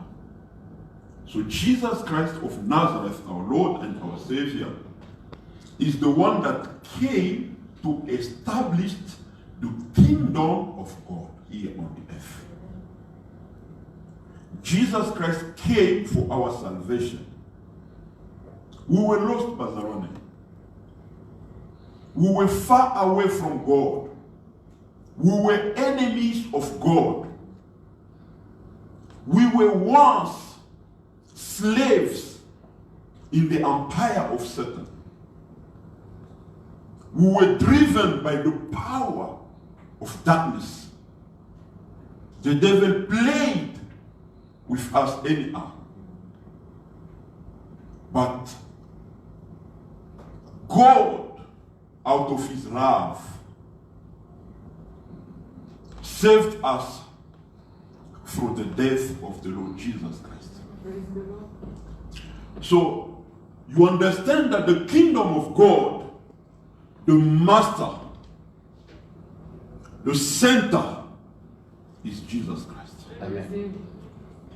So Jesus Christ of Nazareth, our Lord and our Savior, is the one that came to establish the kingdom of God here on the earth. Jesus Christ came for our salvation. We were lost, Bazarone. We were far away from God. We were enemies of God. We were once slaves in the empire of Satan. We were driven by the power of darkness. The devil played with us anyhow. But God, out of his love, saved us through the death of the Lord Jesus Christ. So, you understand that the kingdom of God, the master, the center, is Jesus Christ. Amen.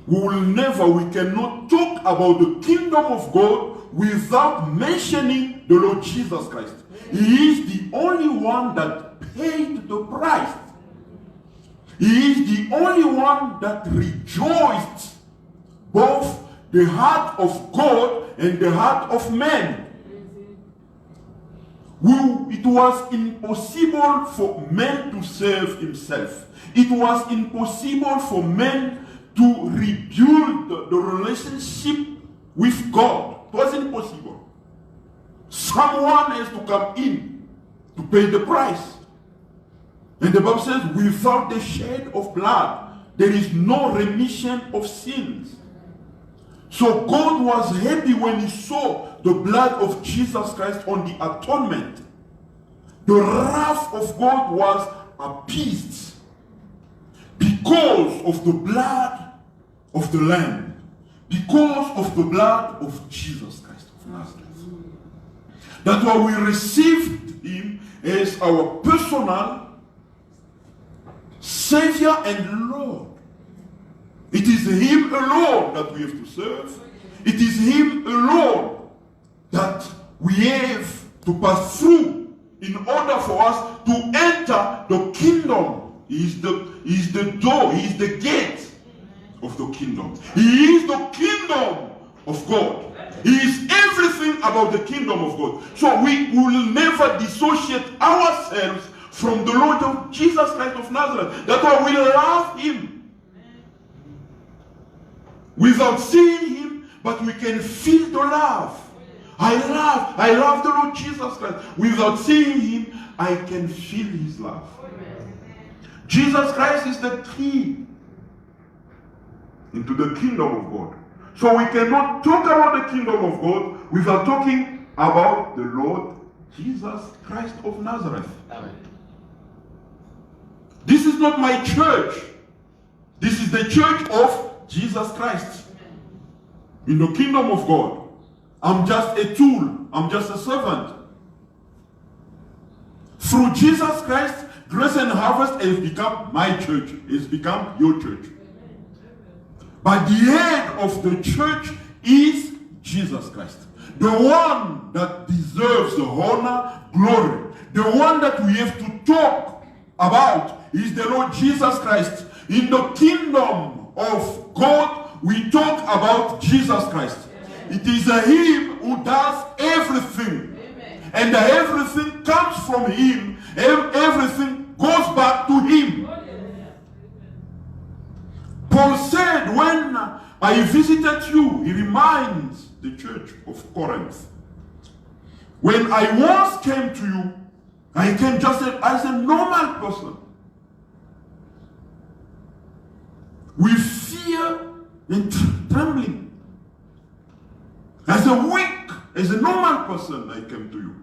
We cannot talk about the kingdom of God without mentioning the Lord Jesus Christ. He is the only one that paid the price. He is the only one that rejoiced both the heart of God and the heart of man. It was impossible for man to serve himself. It was impossible for man to rebuild the relationship with God. It was impossible. Someone has to come in to pay the price. And the Bible says, without the shed of blood, there is no remission of sins. So God was happy when he saw the blood of Jesus Christ on the atonement. The wrath of God was appeased because of the blood of the Lamb, because of the blood of Jesus Christ of Nazareth. That's why we received him as our personal Savior and Lord. It is him alone that we have to serve. It is him alone that we have to pass through in order for us to enter the kingdom. He is the door, he is the gate of the kingdom. He is the kingdom of God. He is everything about the kingdom of God. So we will never dissociate ourselves from the Lord of Jesus Christ of Nazareth. That's why we love him. Without seeing him, but we can feel the love. I love the Lord Jesus Christ. Without seeing him, I can feel his love. Jesus Christ is the key into the kingdom of God. So we cannot talk about the kingdom of God without talking about the Lord Jesus Christ of Nazareth. Amen. This is not my church. This is the church of Jesus Christ. In the kingdom of God. I'm just a tool. I'm just a servant. Through Jesus Christ, Grace and Harvest has become my church. It's become your church. But the head of the church is Jesus Christ. The one that deserves the honor, glory. The one that we have to talk about is the Lord Jesus Christ. In the kingdom of God, we talk about Jesus Christ. It is him who does everything. And everything comes from him. Everything goes back to him. Paul said, when I visited you, he reminds the church of Corinth. When I once came to you, I came just as a normal person. With fear and trembling. As a normal person, I came to you.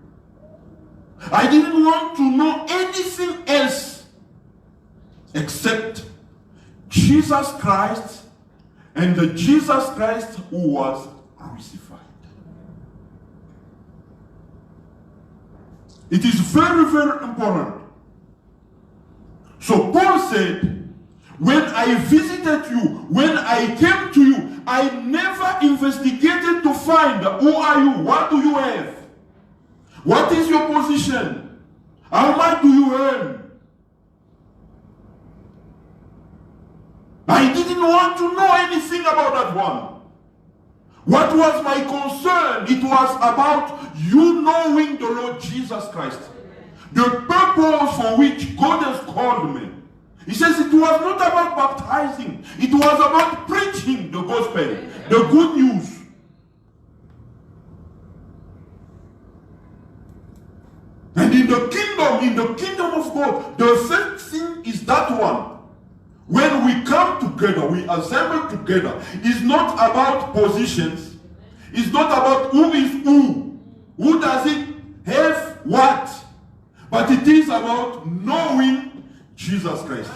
I didn't want to know anything else except Jesus Christ and the Jesus Christ who was crucified. It is very, very important. So Paul said, when I visited you, when I came to you, I never investigated to find who are you, what do you have, what is your position, how much do you earn. I didn't want to know anything about that one. What was my concern? It was about you knowing the Lord Jesus Christ. The purpose for which God has called me. He says it was not about baptizing. It was about preaching the gospel, the good news. And in the kingdom of God, the first thing is that one. When we come together, we assemble together, it's not about positions. It's not about who is who does it have what. But it is about knowing Jesus Christ.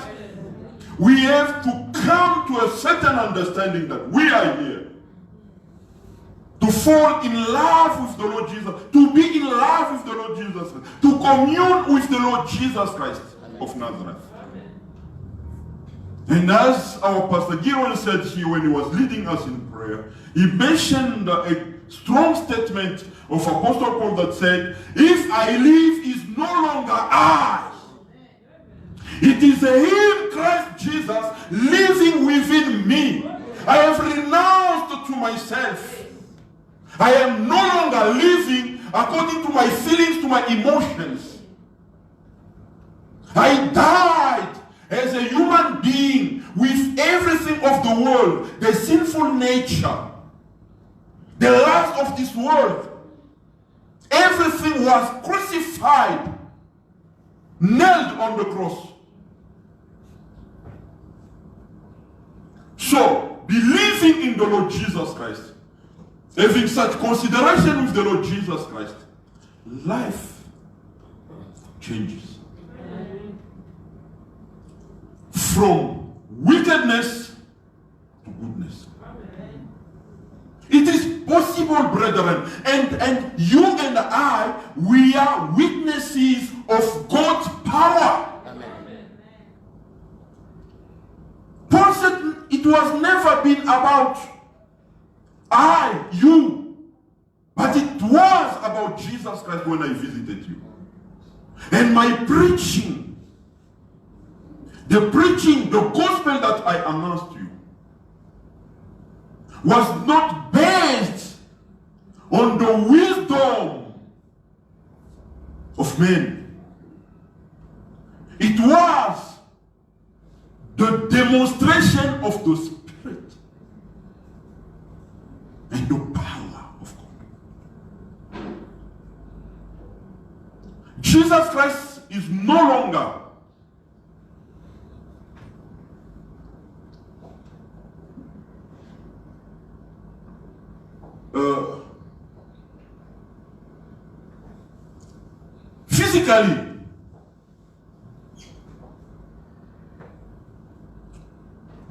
We have to come to a certain understanding that we are here to fall in love with the Lord Jesus, to be in love with the Lord Jesus Christ, to commune with the Lord Jesus Christ of Nazareth. And as our Pastor Giron said here when he was leading us in prayer, he mentioned a strong statement of Apostle Paul that said, if I live, is no longer I. It is him, Christ Jesus, living within me. I have renounced to myself. I am no longer living according to my feelings, to my emotions. I died as a human being with everything of the world, the sinful nature, the lust of this world. Everything was crucified, nailed on the cross. So, believing in the Lord Jesus Christ, having such consideration with the Lord Jesus Christ, life changes. From wickedness to goodness. It is possible, brethren, and you and I, we are witnesses of God's power. Paul said it was never been about I, you, but it was about Jesus Christ when I visited you. And my preaching, the gospel that I announced to you, was not based on the wisdom of men. It was the demonstration of the Spirit and the power of God. Jesus Christ is no longer physically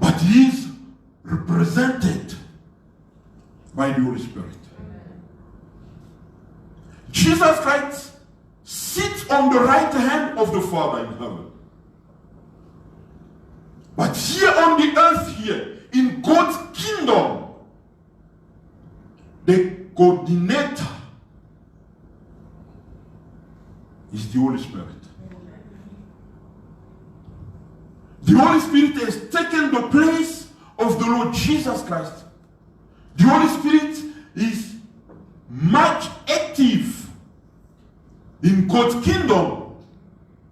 but he is represented by the Holy Spirit. Jesus Christ sits on the right hand of the Father in heaven. But here on the earth, here, in God's kingdom, the coordinator is the Holy Spirit. The Holy Spirit has taken the place of the Lord Jesus Christ. The Holy Spirit is much active in God's kingdom,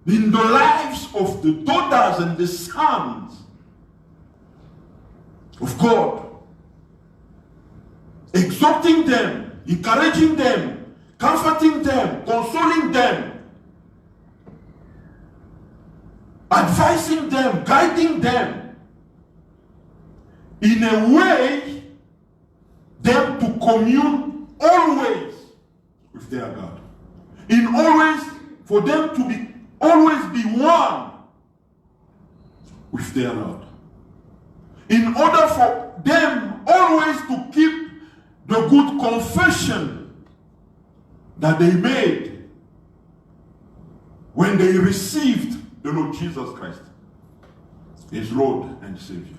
in the lives of the daughters and the sons of God, exhorting them, encouraging them, comforting them, consoling them, advising them, guiding them, in a way, them to commune always with their God. In always, for them to be always be one with their Lord. In order for them always to keep the good confession that they made when they received the Lord Jesus Christ as Lord and Savior.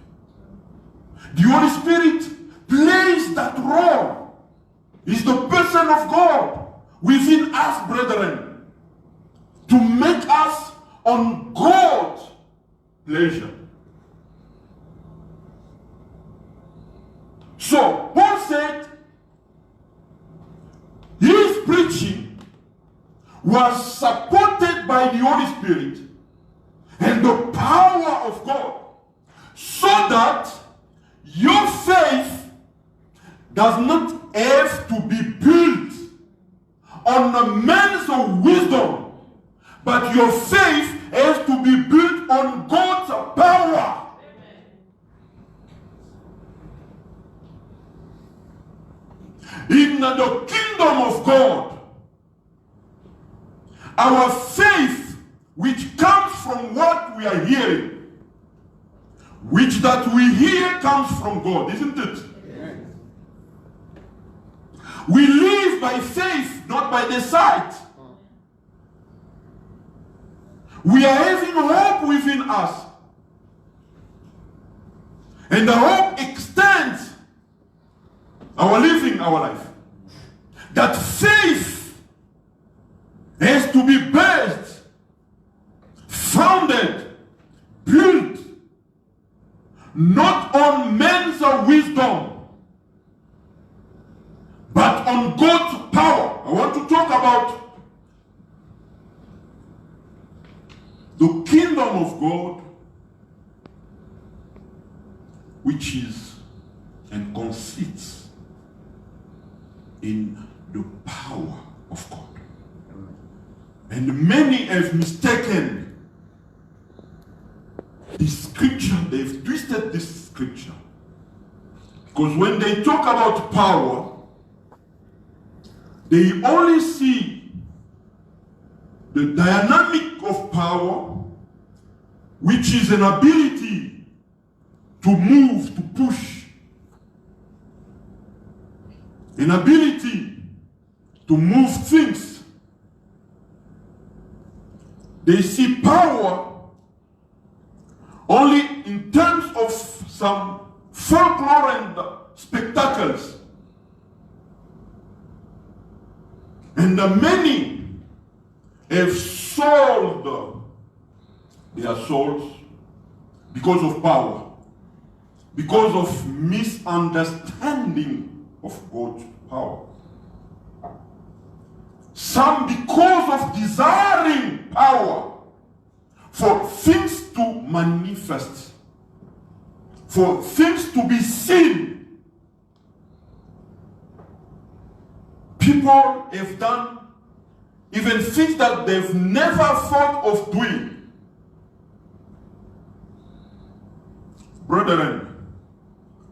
The Holy Spirit plays that role. He's the person of God within us, brethren, to make us on God's pleasure. So, Paul said, his preaching was supported by the Holy Spirit and the power of God, so that your faith does not have to be built on a man's wisdom, but your faith has to be built on God's power. In the kingdom of God, our faith, which comes from what we are hearing, which that we hear comes from God, isn't it? We live by faith, not by the sight. We are having hope within us. And the hope extends our living our life. That faith has to be based, founded, built, not on men's wisdom, but on God's power. I want to talk about the kingdom of God, which is and consists in the power of God. And many have mistaken this scripture, they've twisted this scripture. Because when they talk about power, they only see the dynamic of power, which is an ability to move, to push, an ability to move things. They see power only in terms of some folklore and spectacles. And many have sold their souls because of power, because of misunderstanding of God's power. Some because of desiring power for things to manifest, for things to be seen. People have done even things that they've never thought of doing. Brethren,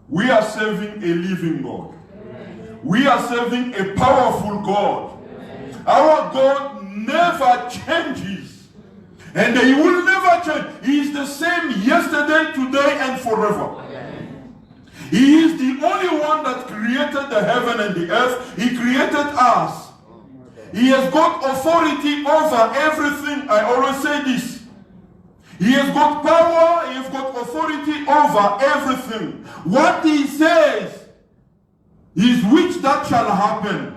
we are serving a living God. We are serving a powerful God. Our God never changes. And He will never change. He is the same yesterday, today, and forever. He is the only one that created the heaven and the earth. He created us. He has got authority over everything. I always say this. He has got power, He has got authority over everything. What He says is which that shall happen.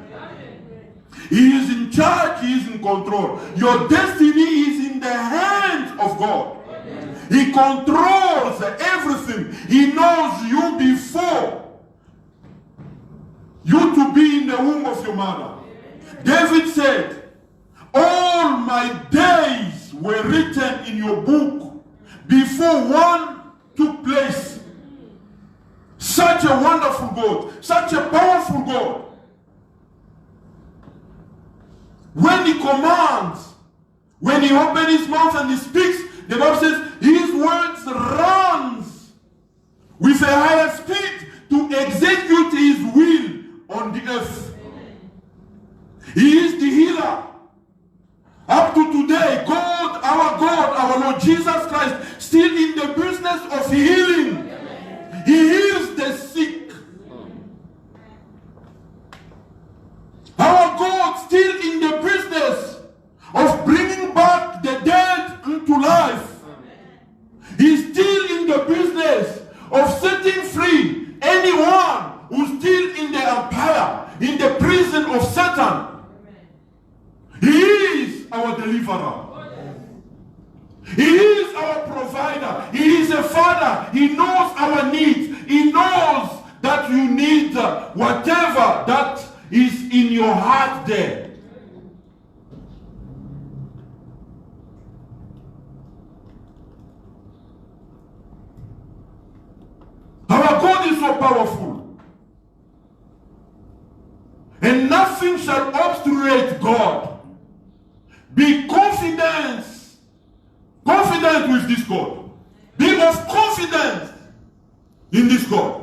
He is in charge, He is in control. Your destiny is in the hands of God. He controls everything. He knows you before you to be in the womb of your mother. David said, all my days were written in your book before one took place. Such a wonderful God, such a powerful God. When He commands, when He opens His mouth and He speaks, the Bible says His words runs with a higher speed to execute His will on the earth. He is the healer. Up to today, God, our Lord Jesus Christ, still in the business of healing. He heals the sick. Our God still in the business of bringing back the dead into life. He's still in the business of setting free anyone who's still in the empire, in the prison of Satan. He is our deliverer. He is our provider. He is a father. He knows our needs. He knows that you need whatever that is in your heart there. Our God is so powerful. And nothing shall obstruate God. Be confident with this God. Be of confidence in this God.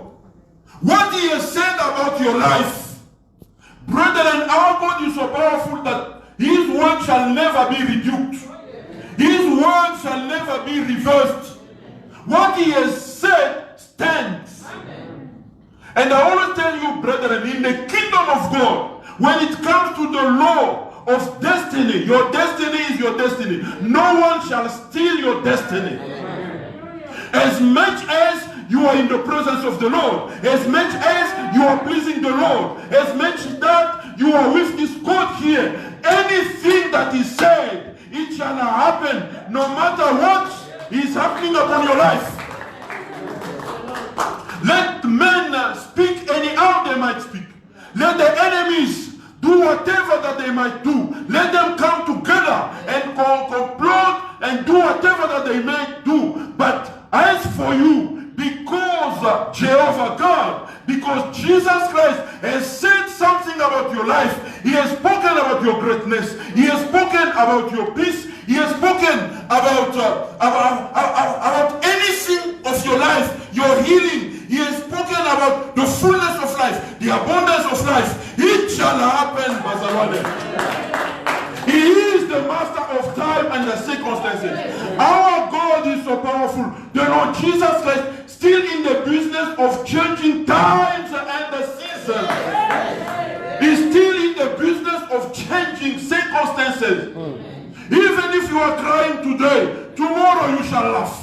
What He has said about your life, brethren, our God is so powerful that His word shall never be rebuked. His word shall never be reversed. What He has said stands. And I always tell you, brethren, in the kingdom of God, when it comes to the law of destiny, your destiny is your destiny. No one shall steal your destiny. As much as you are in the presence of the Lord, as much as you are pleasing the Lord, as much that you are with this God here, anything that is said, it shall happen, no matter what is happening upon your life. Let men speak anyhow they might speak. Let the enemies do whatever that they might do. Let them come together and complot and do whatever that they might do. But as for you, because Jehovah God, because Jesus Christ has said something about your life, He has spoken about your greatness, He has spoken about your peace, He has spoken about anything of your life, your healing. He has spoken about the fullness of life, the abundance of life. It shall happen, Bazawade. He is the master of time and the circumstances. Our God is so powerful. The Lord Jesus Christ still in the business of changing times and the seasons. He's still in the business of changing circumstances. Even if you are crying today, tomorrow you shall laugh.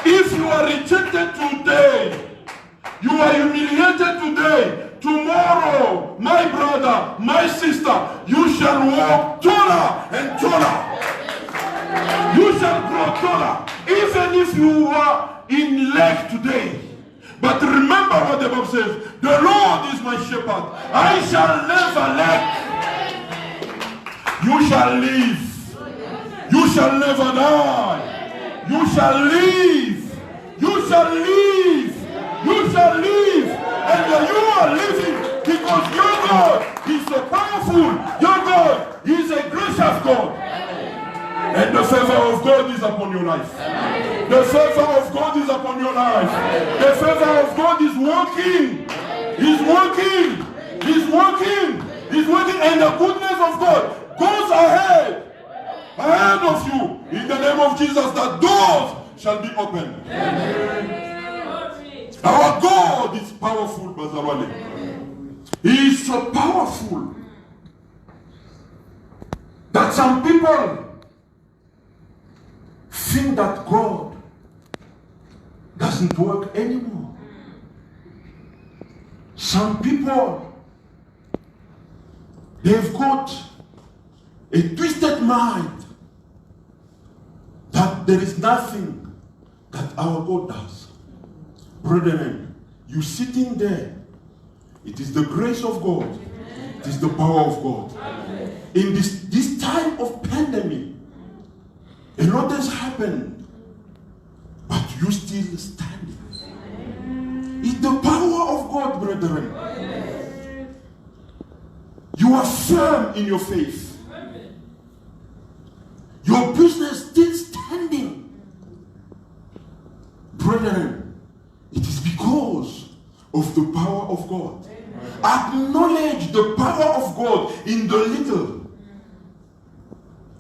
If you are rejected today, you are humiliated today, tomorrow, my brother, my sister, you shall walk taller and taller. You shall grow taller, even if you are in lack today. But remember what the Bible says, the Lord is my shepherd, I shall never lack. You shall live. You shall never die. You shall live. You shall live. You shall live. And when you are living, Because your God is so powerful. Your God is a gracious God. And the favor of God is upon your life. The favor of God is upon your life. The favor of God is working. He's working. He's working. He's working. And the goodness of God goes ahead of you. In the name of Jesus, the doors shall be opened. Our God is powerful, Bazawale. He is so powerful that some people think that God doesn't work anymore. Some people, they've got a twisted mind that there is nothing that our God does. Brethren, you sitting there, it is the grace of God. It is the power of God. In this time of pandemic, a lot has happened, but you still standing. It's the power of God, brethren. You are firm in your faith. Your business still standing. Brethren, it is because of the power of God. Acknowledge the power of God in the little.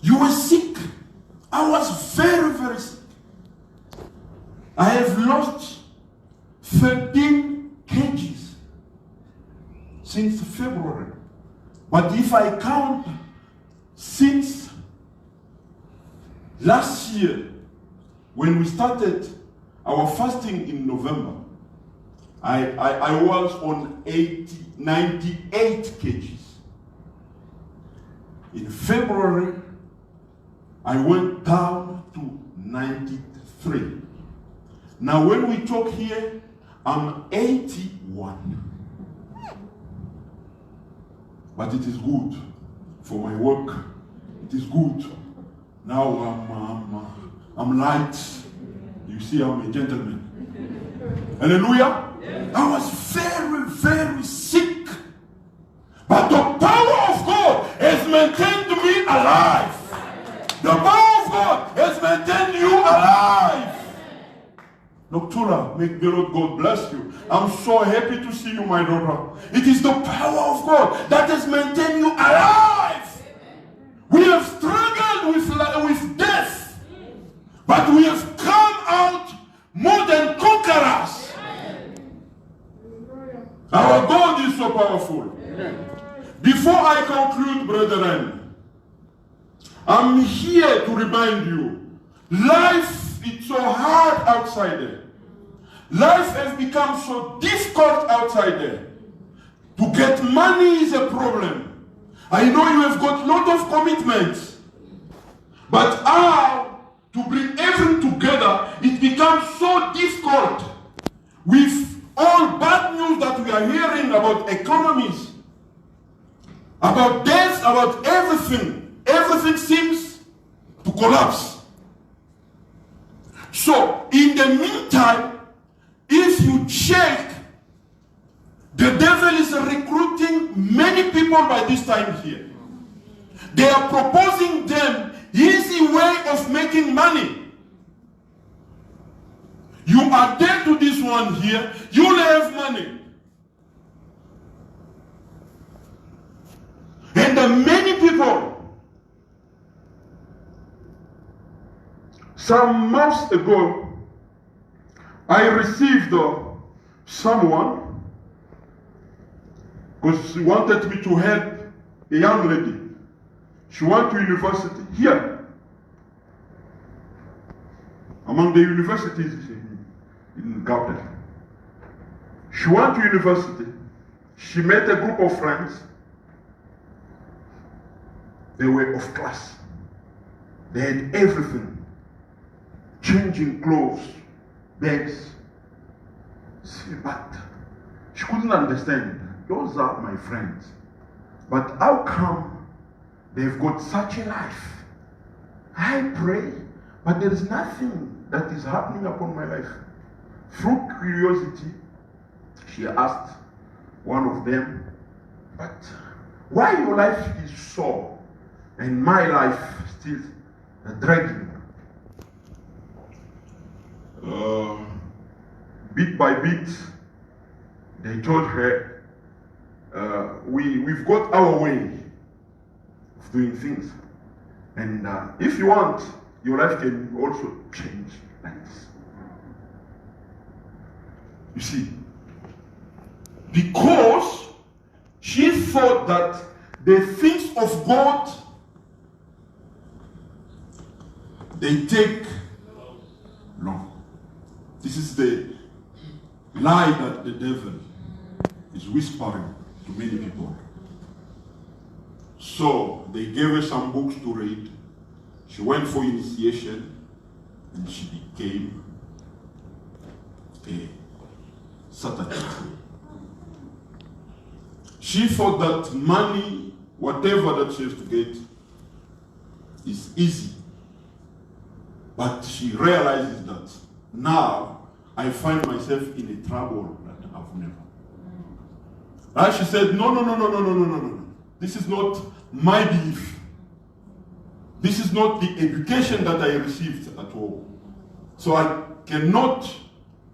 You were sick. I was very, very sick. I have lost 13 kgs since February. But if I count since last year, when we started our fasting in November, I was on 98 kgs. In February, I went down to 93. Now when we talk here, I'm 81. But it is good for my work. It is good. Now I'm light. You see, I'm a gentleman. Hallelujah. I was very, very sick. But the power of God has maintained me alive. The power of God has maintained you alive. Noctura, may the Lord God bless you. I'm so happy to see you, my daughter. It is the power of God that has maintained you alive. We have struggled with death, but we have come out more than conquerors. Our God is so powerful. Before I conclude, brethren, I'm here to remind you, life is so hard outside there. Life has become so difficult outside there. To get money is a problem. I know you have got a lot of commitments. But how to bring everything together, it becomes so difficult. With all bad news that we are hearing about economies, about death, about everything, everything seems to collapse. So, in the meantime, if you check, the devil is recruiting many people by this time here. They are proposing them easy way of making money. You are dead to this one here, you'll have money. And the many people, some months ago, I received someone because she wanted me to help a young lady. She went to university here, among the universities in Gabriel. She went to university. She met a group of friends. They were of class. They had everything. Changing clothes, bags. But she couldn't understand. Those are my friends. But how come they've got such a life? I pray, but there is nothing that is happening upon my life. Through curiosity, she asked one of them, But why your life is so and my life still dragging? Bit by bit, they told her, we've got our way of doing things. And if you want, your life can also change like this. You see, because she thought that the things of God, they take long. This is the lie that the devil is whispering to many people. So they gave her some books to read. She went for initiation and she became a Satanist. She thought that money, whatever that she has to get, is easy. But she realizes that now I find myself in a trouble that I've never. And she said, no. This is not my belief. This is not the education that I received at all. So I cannot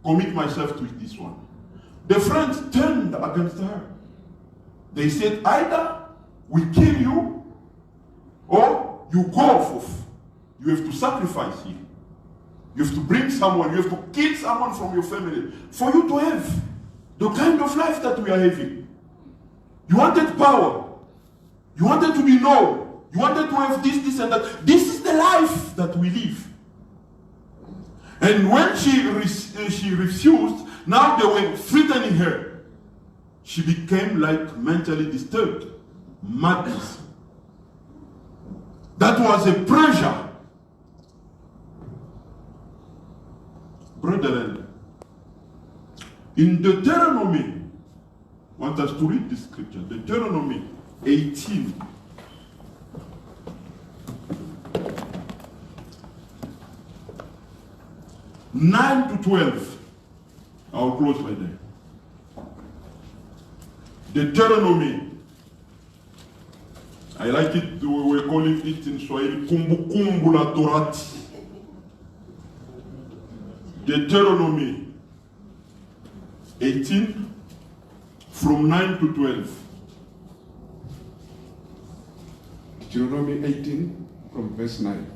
commit myself to this one. The friends turned against her. They said, either we kill you or you go forth. You have to sacrifice him. You have to bring someone, you have to kill someone from your family for you to have the kind of life that we are having. You wanted power. You wanted to be known. You wanted to have this, and that. This is the life that we live. And when she refused, now they were threatening her. She became like mentally disturbed. Madness. That was a pressure. Brethren, in Deuteronomy, I want us to read this scripture. Deuteronomy 18. (9 to 12). I'll close by there. Deuteronomy. I like it, we're calling it in Swahili, Kumbukumbu la Torati. Deuteronomy 18, from 9 to 12. Deuteronomy 18, from verse 9.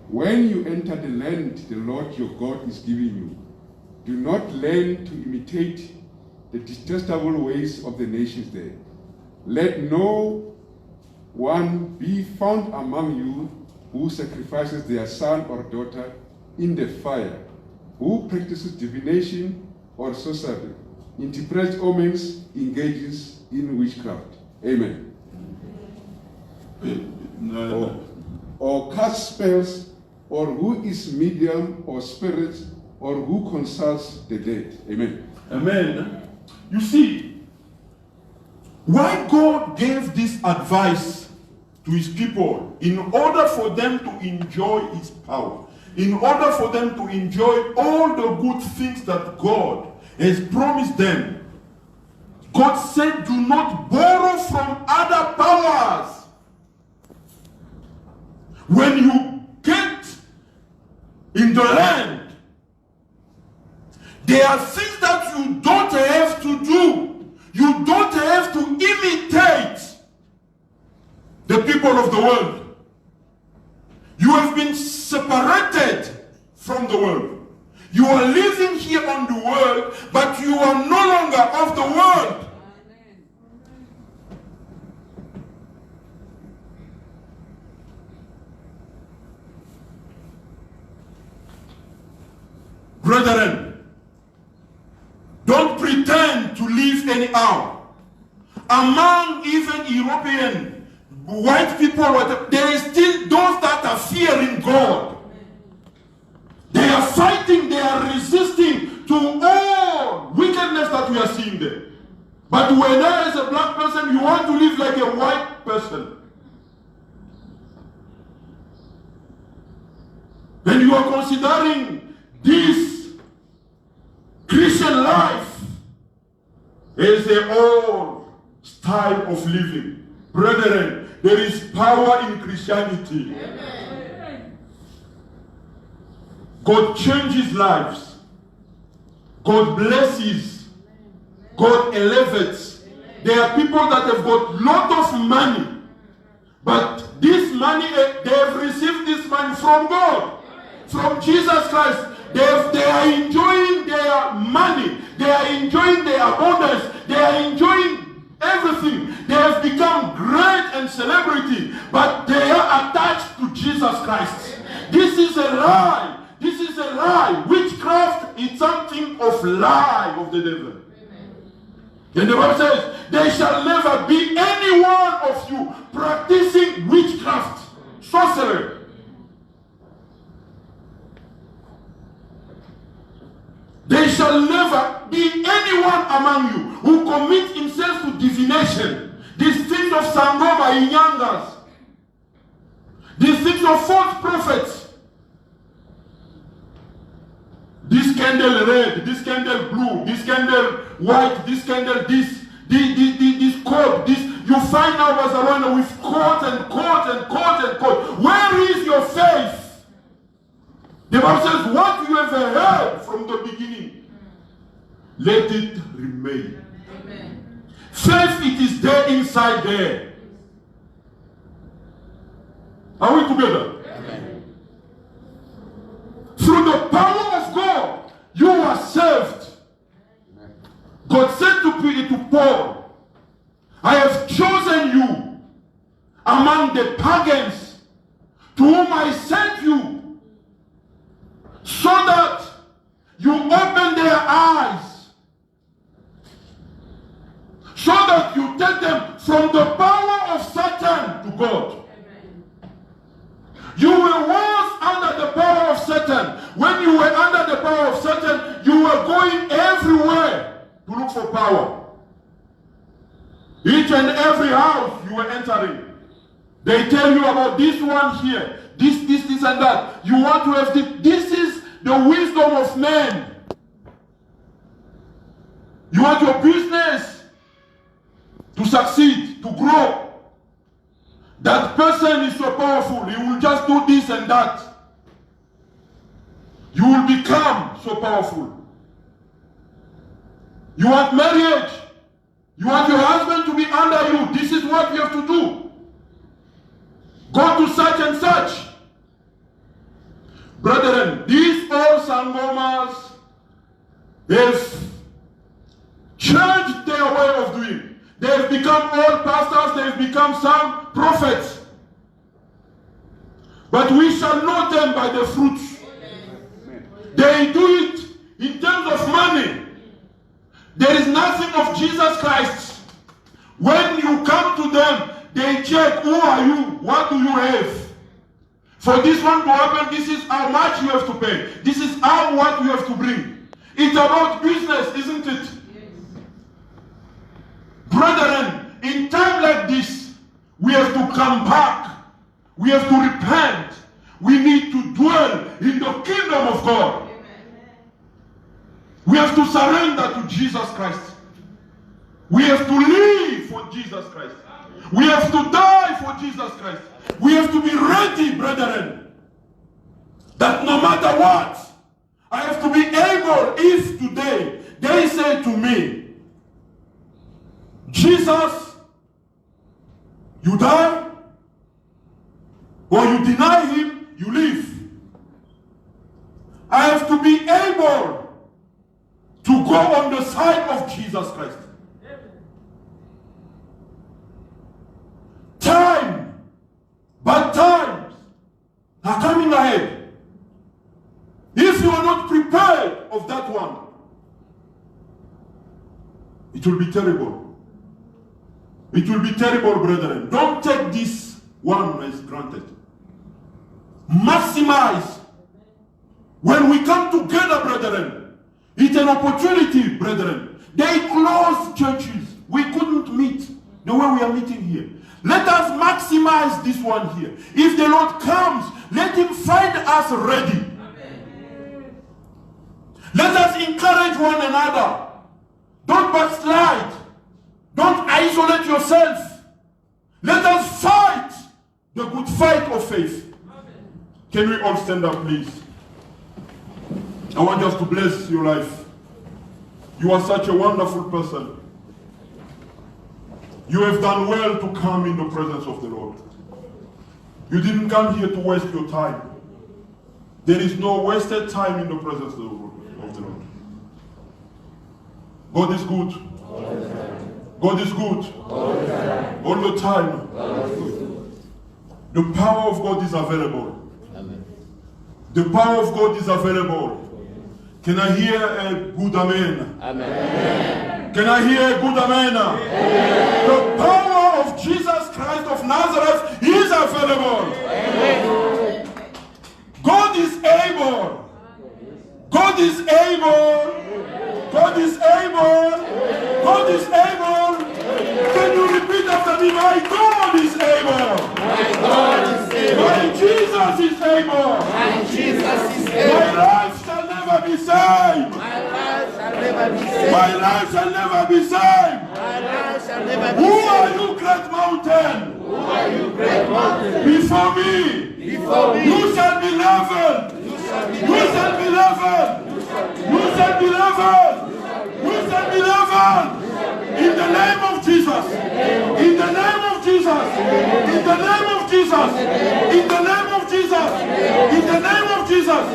When you enter the land the Lord your God is giving you, do not learn to imitate the detestable ways of the nations there. Let no one be found among you who sacrifices their son or daughter in the fire, who practices divination or sorcery, interprets omens, engages in witchcraft. Amen. Or casts spells, or who is medium or spirit, or who consults the dead. Amen. Amen. You see, why God gave this advice to his people in order for them to enjoy his power, in order for them to enjoy all the good things that God has promised them. God said, do not borrow from other powers. When you get in the land, there are things that you don't have to do. You don't have to imitate the people of the world. You have been separated from the world. You are living here on the world, but you are no longer of the world. Brethren, don't pretend to live anyhow. Among even European, white people, there is still those that are fearing God. They are fighting, they are resisting to all wickedness that we are seeing there. But when there is a black person, you want to live like a white person. Then you are considering this Christian life as a all style of living. Brethren, there is power in Christianity. God changes lives. God blesses. God elevates. There are people that have got lot of money, but this money, they have received this money from God, from Jesus Christ. They are enjoying their money. They are enjoying their abundance. They are enjoying everything. They have become great and celebrity, but they are attached to Jesus Christ. This is a lie. This is a lie. Witchcraft is something of lie of the devil. And the Bible says, there shall never be any one of you practicing witchcraft, sorcery. There shall never be anyone among you who commits himself to divination. These things of Sangoma, Inyangas. These things of false prophets. This candle red, this candle blue, this candle white, this candle this coat, this. You find out as around with coat and coat and coat and coat. Where is your faith? The Bible says, what you have heard from the beginning, let it remain. Amen. Faith, it is there inside there. Are we together? Amen. Through the power of God, you are saved. Amen. God said to Paul, I have chosen you among the pagans to whom I sent you, so that you open their eyes, so that you take them from the power of Satan to God. Amen. You were once under the power of Satan. When you were under the power of Satan, you were going everywhere to look for power. Each and every house you were entering, they tell you about this one here, this and that. You want to have this. This is the wisdom of men. You want your business to succeed, to grow. That person is so powerful, he will just do this and that. You will become so powerful. You want marriage. You want your husband to be under you. This is what you have to do. Go to such and such. Brethren, these all Sangomas have changed their way of doing. They have become all pastors, they have become some prophets. But we shall know them by the fruits. They do it in terms of money. There is nothing of Jesus Christ. When you come to them, they check, who are you? What do you have? For this one to happen, this is how much you have to pay. This is what you have to bring. It's about business, isn't it? Yes. Brethren, in time like this, we have to come back. We have to repent. We need to dwell in the kingdom of God. Amen. We have to surrender to Jesus Christ. We have to live for Jesus Christ. We have to die for Jesus Christ. We have to be ready, brethren, that no matter what, I have to be able, if today they say to me, Jesus, you die, or you deny him, you live. I have to be able to go on the side of Jesus Christ. Bad times are coming ahead. If you are not prepared of that one, it will be terrible. It will be terrible, brethren. Don't take this one as granted. Maximize. When we come together, brethren, it's an opportunity, brethren. They closed churches. We couldn't meet the way we are meeting here. Let us maximize this one here. If the Lord comes, let him find us ready. Amen. Let us encourage one another. Don't backslide. Don't isolate yourself. Let us fight the good fight of faith. Can we all stand up, please? I want us to bless your life. You are such a wonderful person. You have done well to come in the presence of the Lord. You didn't come here to waste your time. There is no wasted time in the presence of the Lord. God is good. God is good. All the time. The power of God is available. The power of God is available. Can I hear a good amen? Amen. Can I hear a good amen? Amen. The power of Jesus Christ of Nazareth is available. Amen. God is able. God is able. God is able. God is able. Can you repeat after me? My God is able. My God is able. My Jesus is able. My Jesus is able. My life shall never be saved. My life shall never be saved. My life shall never be saved. My life shall never be saved. Who are you, great mountain? Who are you, great mountain? Before me. Before me. You shall be leveled. You shall be leveled. You shall be leveled. You shall be leveled. You shall be leveled. In the name of Jesus. In the name of Jesus. In the name of Jesus. In the name of Jesus. In the name of Jesus.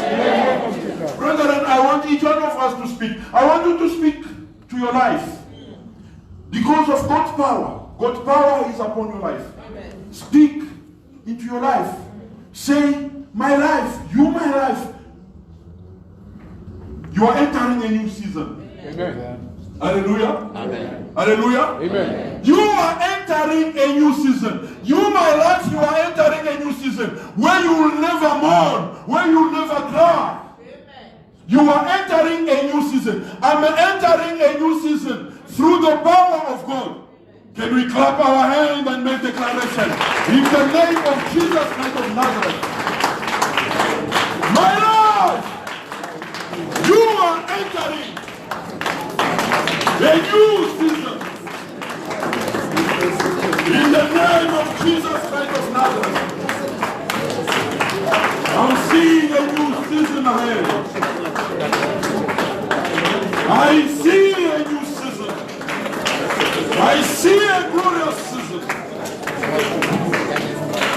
Brethren, I want each one of us to speak. I want you to speak to your life. Because of God's power. God's power is upon your life. Speak into your life. Say, my life, my life. You are entering a new season. Amen. Hallelujah. Amen. Hallelujah. Amen. You are entering a new season. My life, you are entering a new season where you will never mourn, where you will never cry. Amen. You are entering a new season. I'm entering a new season through the power of God. Can we clap our hands and make declaration? In the name of Jesus Christ of Nazareth. My Lord, you are entering a new season. In the name of Jesus Christ of Nazareth. I'm seeing a new season ahead. I see a new season. I see a glorious season.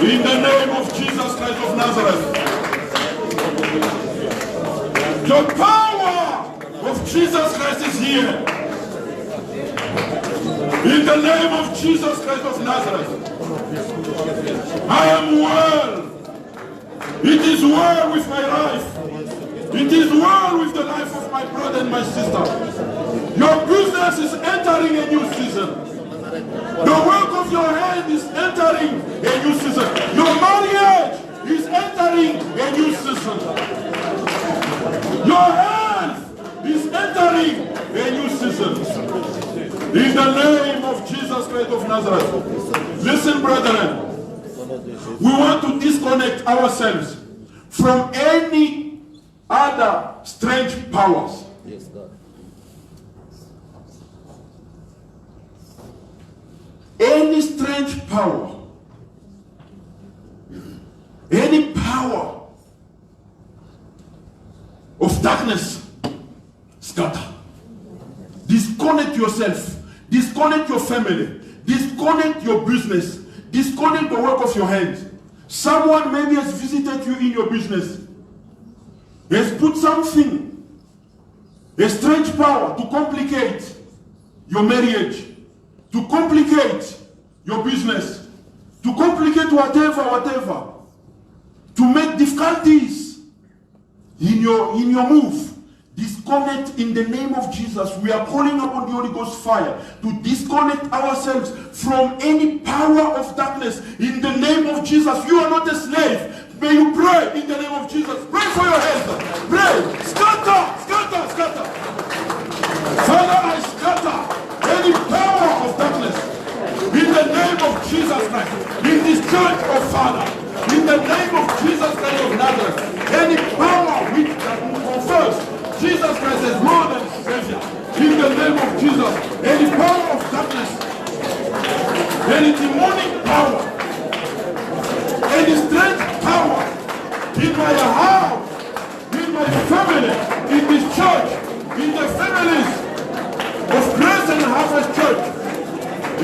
In the name of Jesus Christ of Nazareth. The power of Jesus Christ is here. In the name of Jesus Christ of Nazareth. I am well. It is well with my life. It is well with the life of my brother and my sister. Your business is entering a new season. The work of your hand is entering a new season. Your marriage is entering a new season. Your health is entering a new season. In the name of Jesus Christ of Nazareth. Listen, brethren. We want to disconnect ourselves from any other strange powers. Yes, God. Any strange power, any power of darkness, scatter. Disconnect yourself, disconnect your family, disconnect your business, disconnect the work of your hands. Someone maybe has visited you in your business, has put something, a strange power to complicate your marriage, to complicate your business, to complicate whatever, to make difficulties in your move. Disconnect in the name of Jesus. We are calling upon the Holy Ghost fire to disconnect ourselves from any power of darkness in the name of Jesus. You are not a slave. May you pray in the name of Jesus. Pray for your health. Pray. Scatter. Father, I scatter any power of darkness in the name of Jesus Christ. In this church, oh Father, in the name of Jesus Christ of Nazareth, any power which confers Jesus Christ is Lord and Savior. In the name of Jesus, any power of darkness any demonic power, any strange power in my house, in my family, in this church, in the families of Grace and Harvest Church,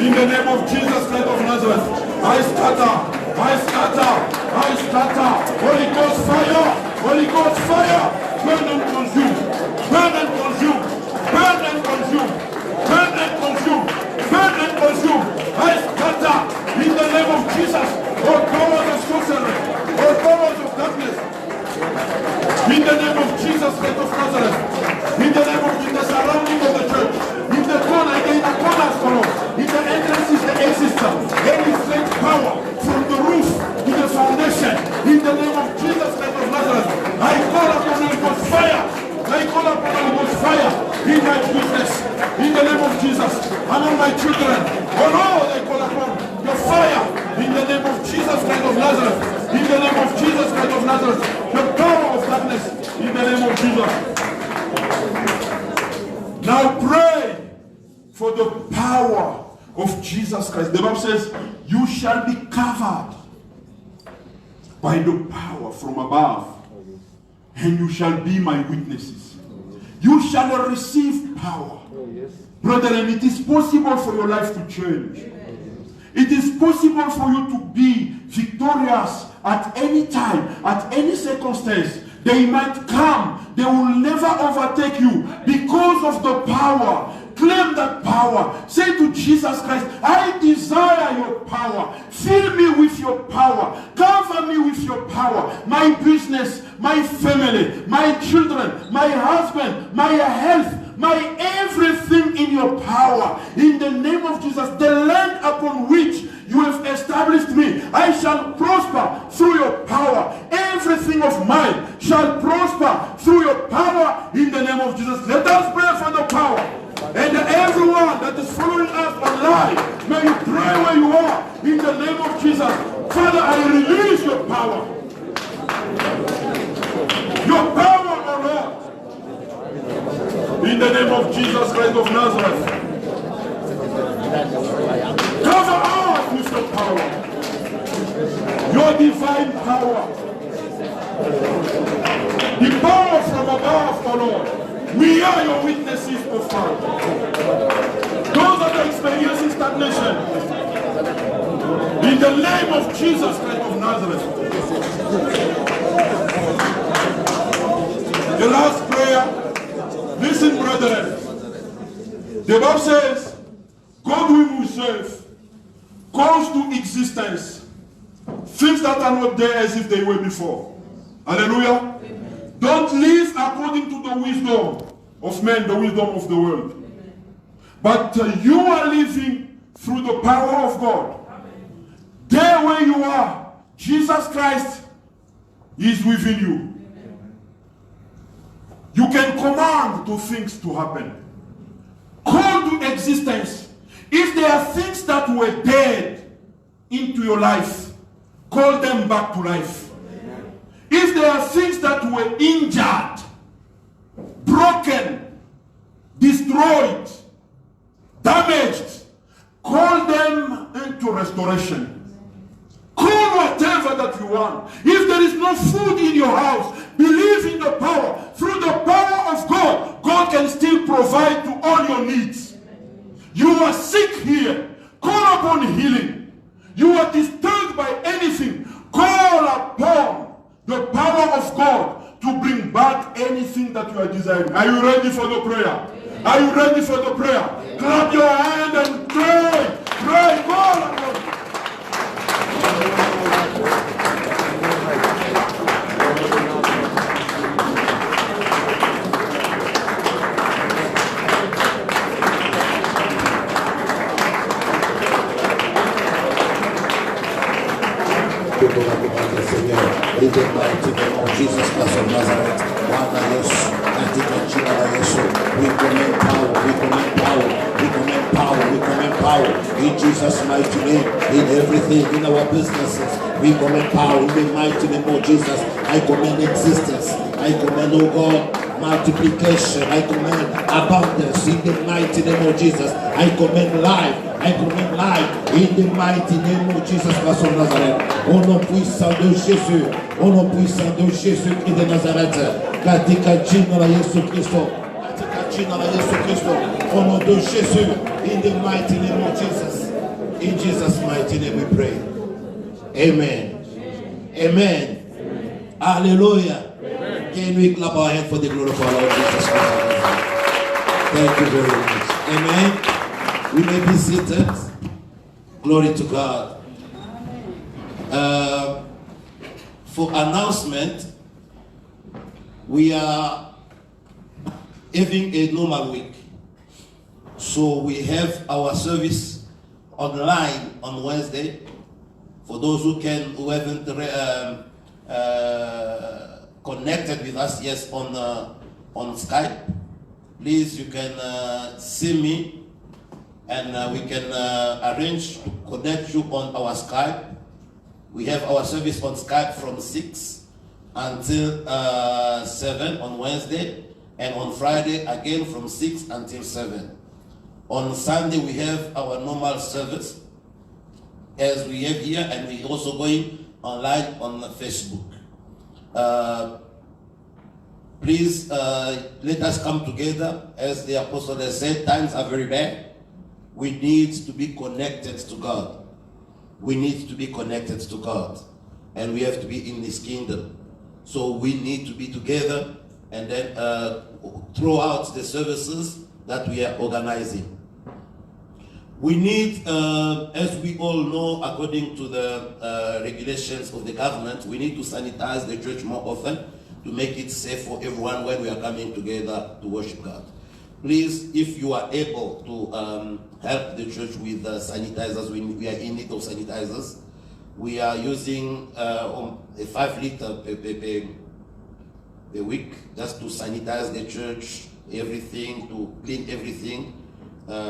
in the name of Jesus Christ of Nazareth, I scatter, I scatter, I scatter. Holy Ghost fire, Holy Ghost fire, burn and consume, burn and consume, burn and consume, burn and consume, burn and consume. I scatter in the name of Jesus all powers of sorcery, all powers of darkness. In the name of Jesus Christ of Nazareth, in the name of the surrounding of the church, in the corner, in the cornerstone, in the entrances, the exits, any strange power from the roof to the foundation, in the name of Jesus Christ of Nazareth, I call upon Holy Ghost fire. I call upon Holy Ghost fire in my business, in the name of Jesus, and on my children. Oh Lord, I call upon your fire in the name of Jesus Christ of Nazareth, in the name of Jesus Christ of Nazareth, the power of darkness, in the name of Jesus. Now pray for the power of Jesus Christ. The Bible says, you shall be covered by the power from above, and you shall be my witnesses. You shall receive power. Brethren, it is possible for your life to change. It is possible for you to be victorious at any time, at any circumstance. They might come, they will never overtake you because of the power. Claim that power. Say to Jesus Christ, I desire your power. Fill me with your power. Cover me with your power. My business, my family, my children, my husband, my health, my everything in your power. In the name of Jesus, the land upon which you have established me, I shall prosper through your power. Everything of mine shall prosper through your power in the name of Jesus. Let us pray for the power. And everyone that is following us online, may you pray where you are in the name of Jesus. Father, I release your power. Your power, O Lord. In the name of Jesus Christ of Nazareth. Cover us with your power. Your divine power. The power from above, O Lord. We are your witnesses, O Father. Those that are experiencing stagnation, in the name of Jesus Christ of Nazareth. The last prayer. Listen, brethren. The Bible says, God whom we serve calls to existence things that are not there as if they were before. Hallelujah. Don't live according to the wisdom of men, the wisdom of the world. But you are living through the power of God. There where you are, Jesus Christ is within you. You can command those things to happen. Call to existence. If there are things that were dead into your life, call them back to life. If there are things that were injured, broken, destroyed, damaged, call them into restoration. Call whatever that you want. If there is no food in your house, believe in the power. Through the power of God, God can still provide to all your needs. You are sick here, call upon healing. You are disturbed by anything, call upon the power of God to bring back anything that you are desiring. Are you ready for the prayer? Are you ready for the prayer? Clap your hand and pray. Pray, God. In the mighty name of Jesus Christ of Nazareth, Bwana Yesu, katika jina la Yesu, we command power, we command power, we command power, we command power. In Jesus' mighty name, in everything, in our businesses, we command power. In the mighty name of Jesus, I command existence. I command, oh God, multiplication. I command abundance in the mighty name of Jesus. I command life. I command life in the mighty name of Jesus Christ of Nazareth. Au nom puissant de Jésus. Au nom puissant de Jésus-Christ de Nazareth. Katika jina la Yesu Kristo. Katika jina la Yesu Kristo. Au nom de Jésus. In the mighty name of Jesus. In Jesus' mighty name we pray. Amen. Amen. Hallelujah. Can we clap our hands for the glory of our Lord Jesus Christ? Thank you very much. Amen. We may be seated. Glory to God. For announcement, we are having a normal week. So we have our service online on Wednesday. For those who haven't connected with us yet on Skype, please, you can see me, and we can arrange to connect you on our Skype. We have our service on Skype from 6 until 7 on Wednesday, and on Friday again from 6 until 7. On Sunday we have our normal service as we have here, and we also going online on Facebook. Please let us come together. As the apostle has said, times are very bad. We need to be connected to God. We need to be connected to God, and we have to be in His kingdom. So we need to be together, and then throughout the services that we are organizing. We need, as we all know, according to the regulations of the government, we need to sanitize the church more often to make it safe for everyone when we are coming together to worship God. Please, if you are able to help the church with sanitizers, we are in need of sanitizers. We are using a 5 liter per week just to sanitize the church, everything, to clean everything.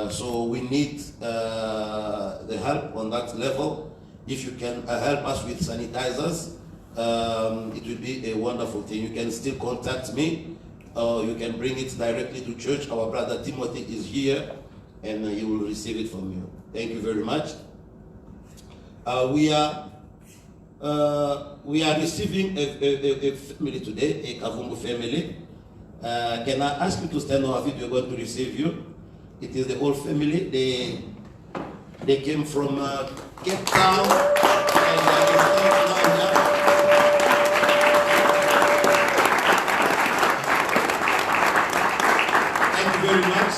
So we need the help on that level. If you can help us with sanitizers, it will be a wonderful thing. You can still contact me, or you can bring it directly to church. Our brother Timothy is here, and he will receive it from you. Thank you very much. We are receiving a family today, a Kavumbu family. Can I ask you to stand on our feet? We are going to receive you. It is the whole family. They came from Cape Town, and thank you very much,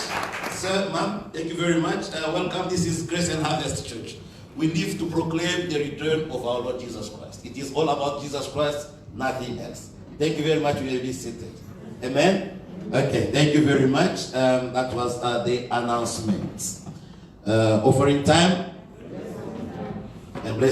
sir, ma'am. Thank you very much. Welcome. This is Grace and Harvest Church. We live to proclaim the return of our Lord Jesus Christ. It is all about Jesus Christ, nothing else. Thank you very much. We will be seated. Amen. Okay, thank you very much. That was the announcement. Offering time and blessing.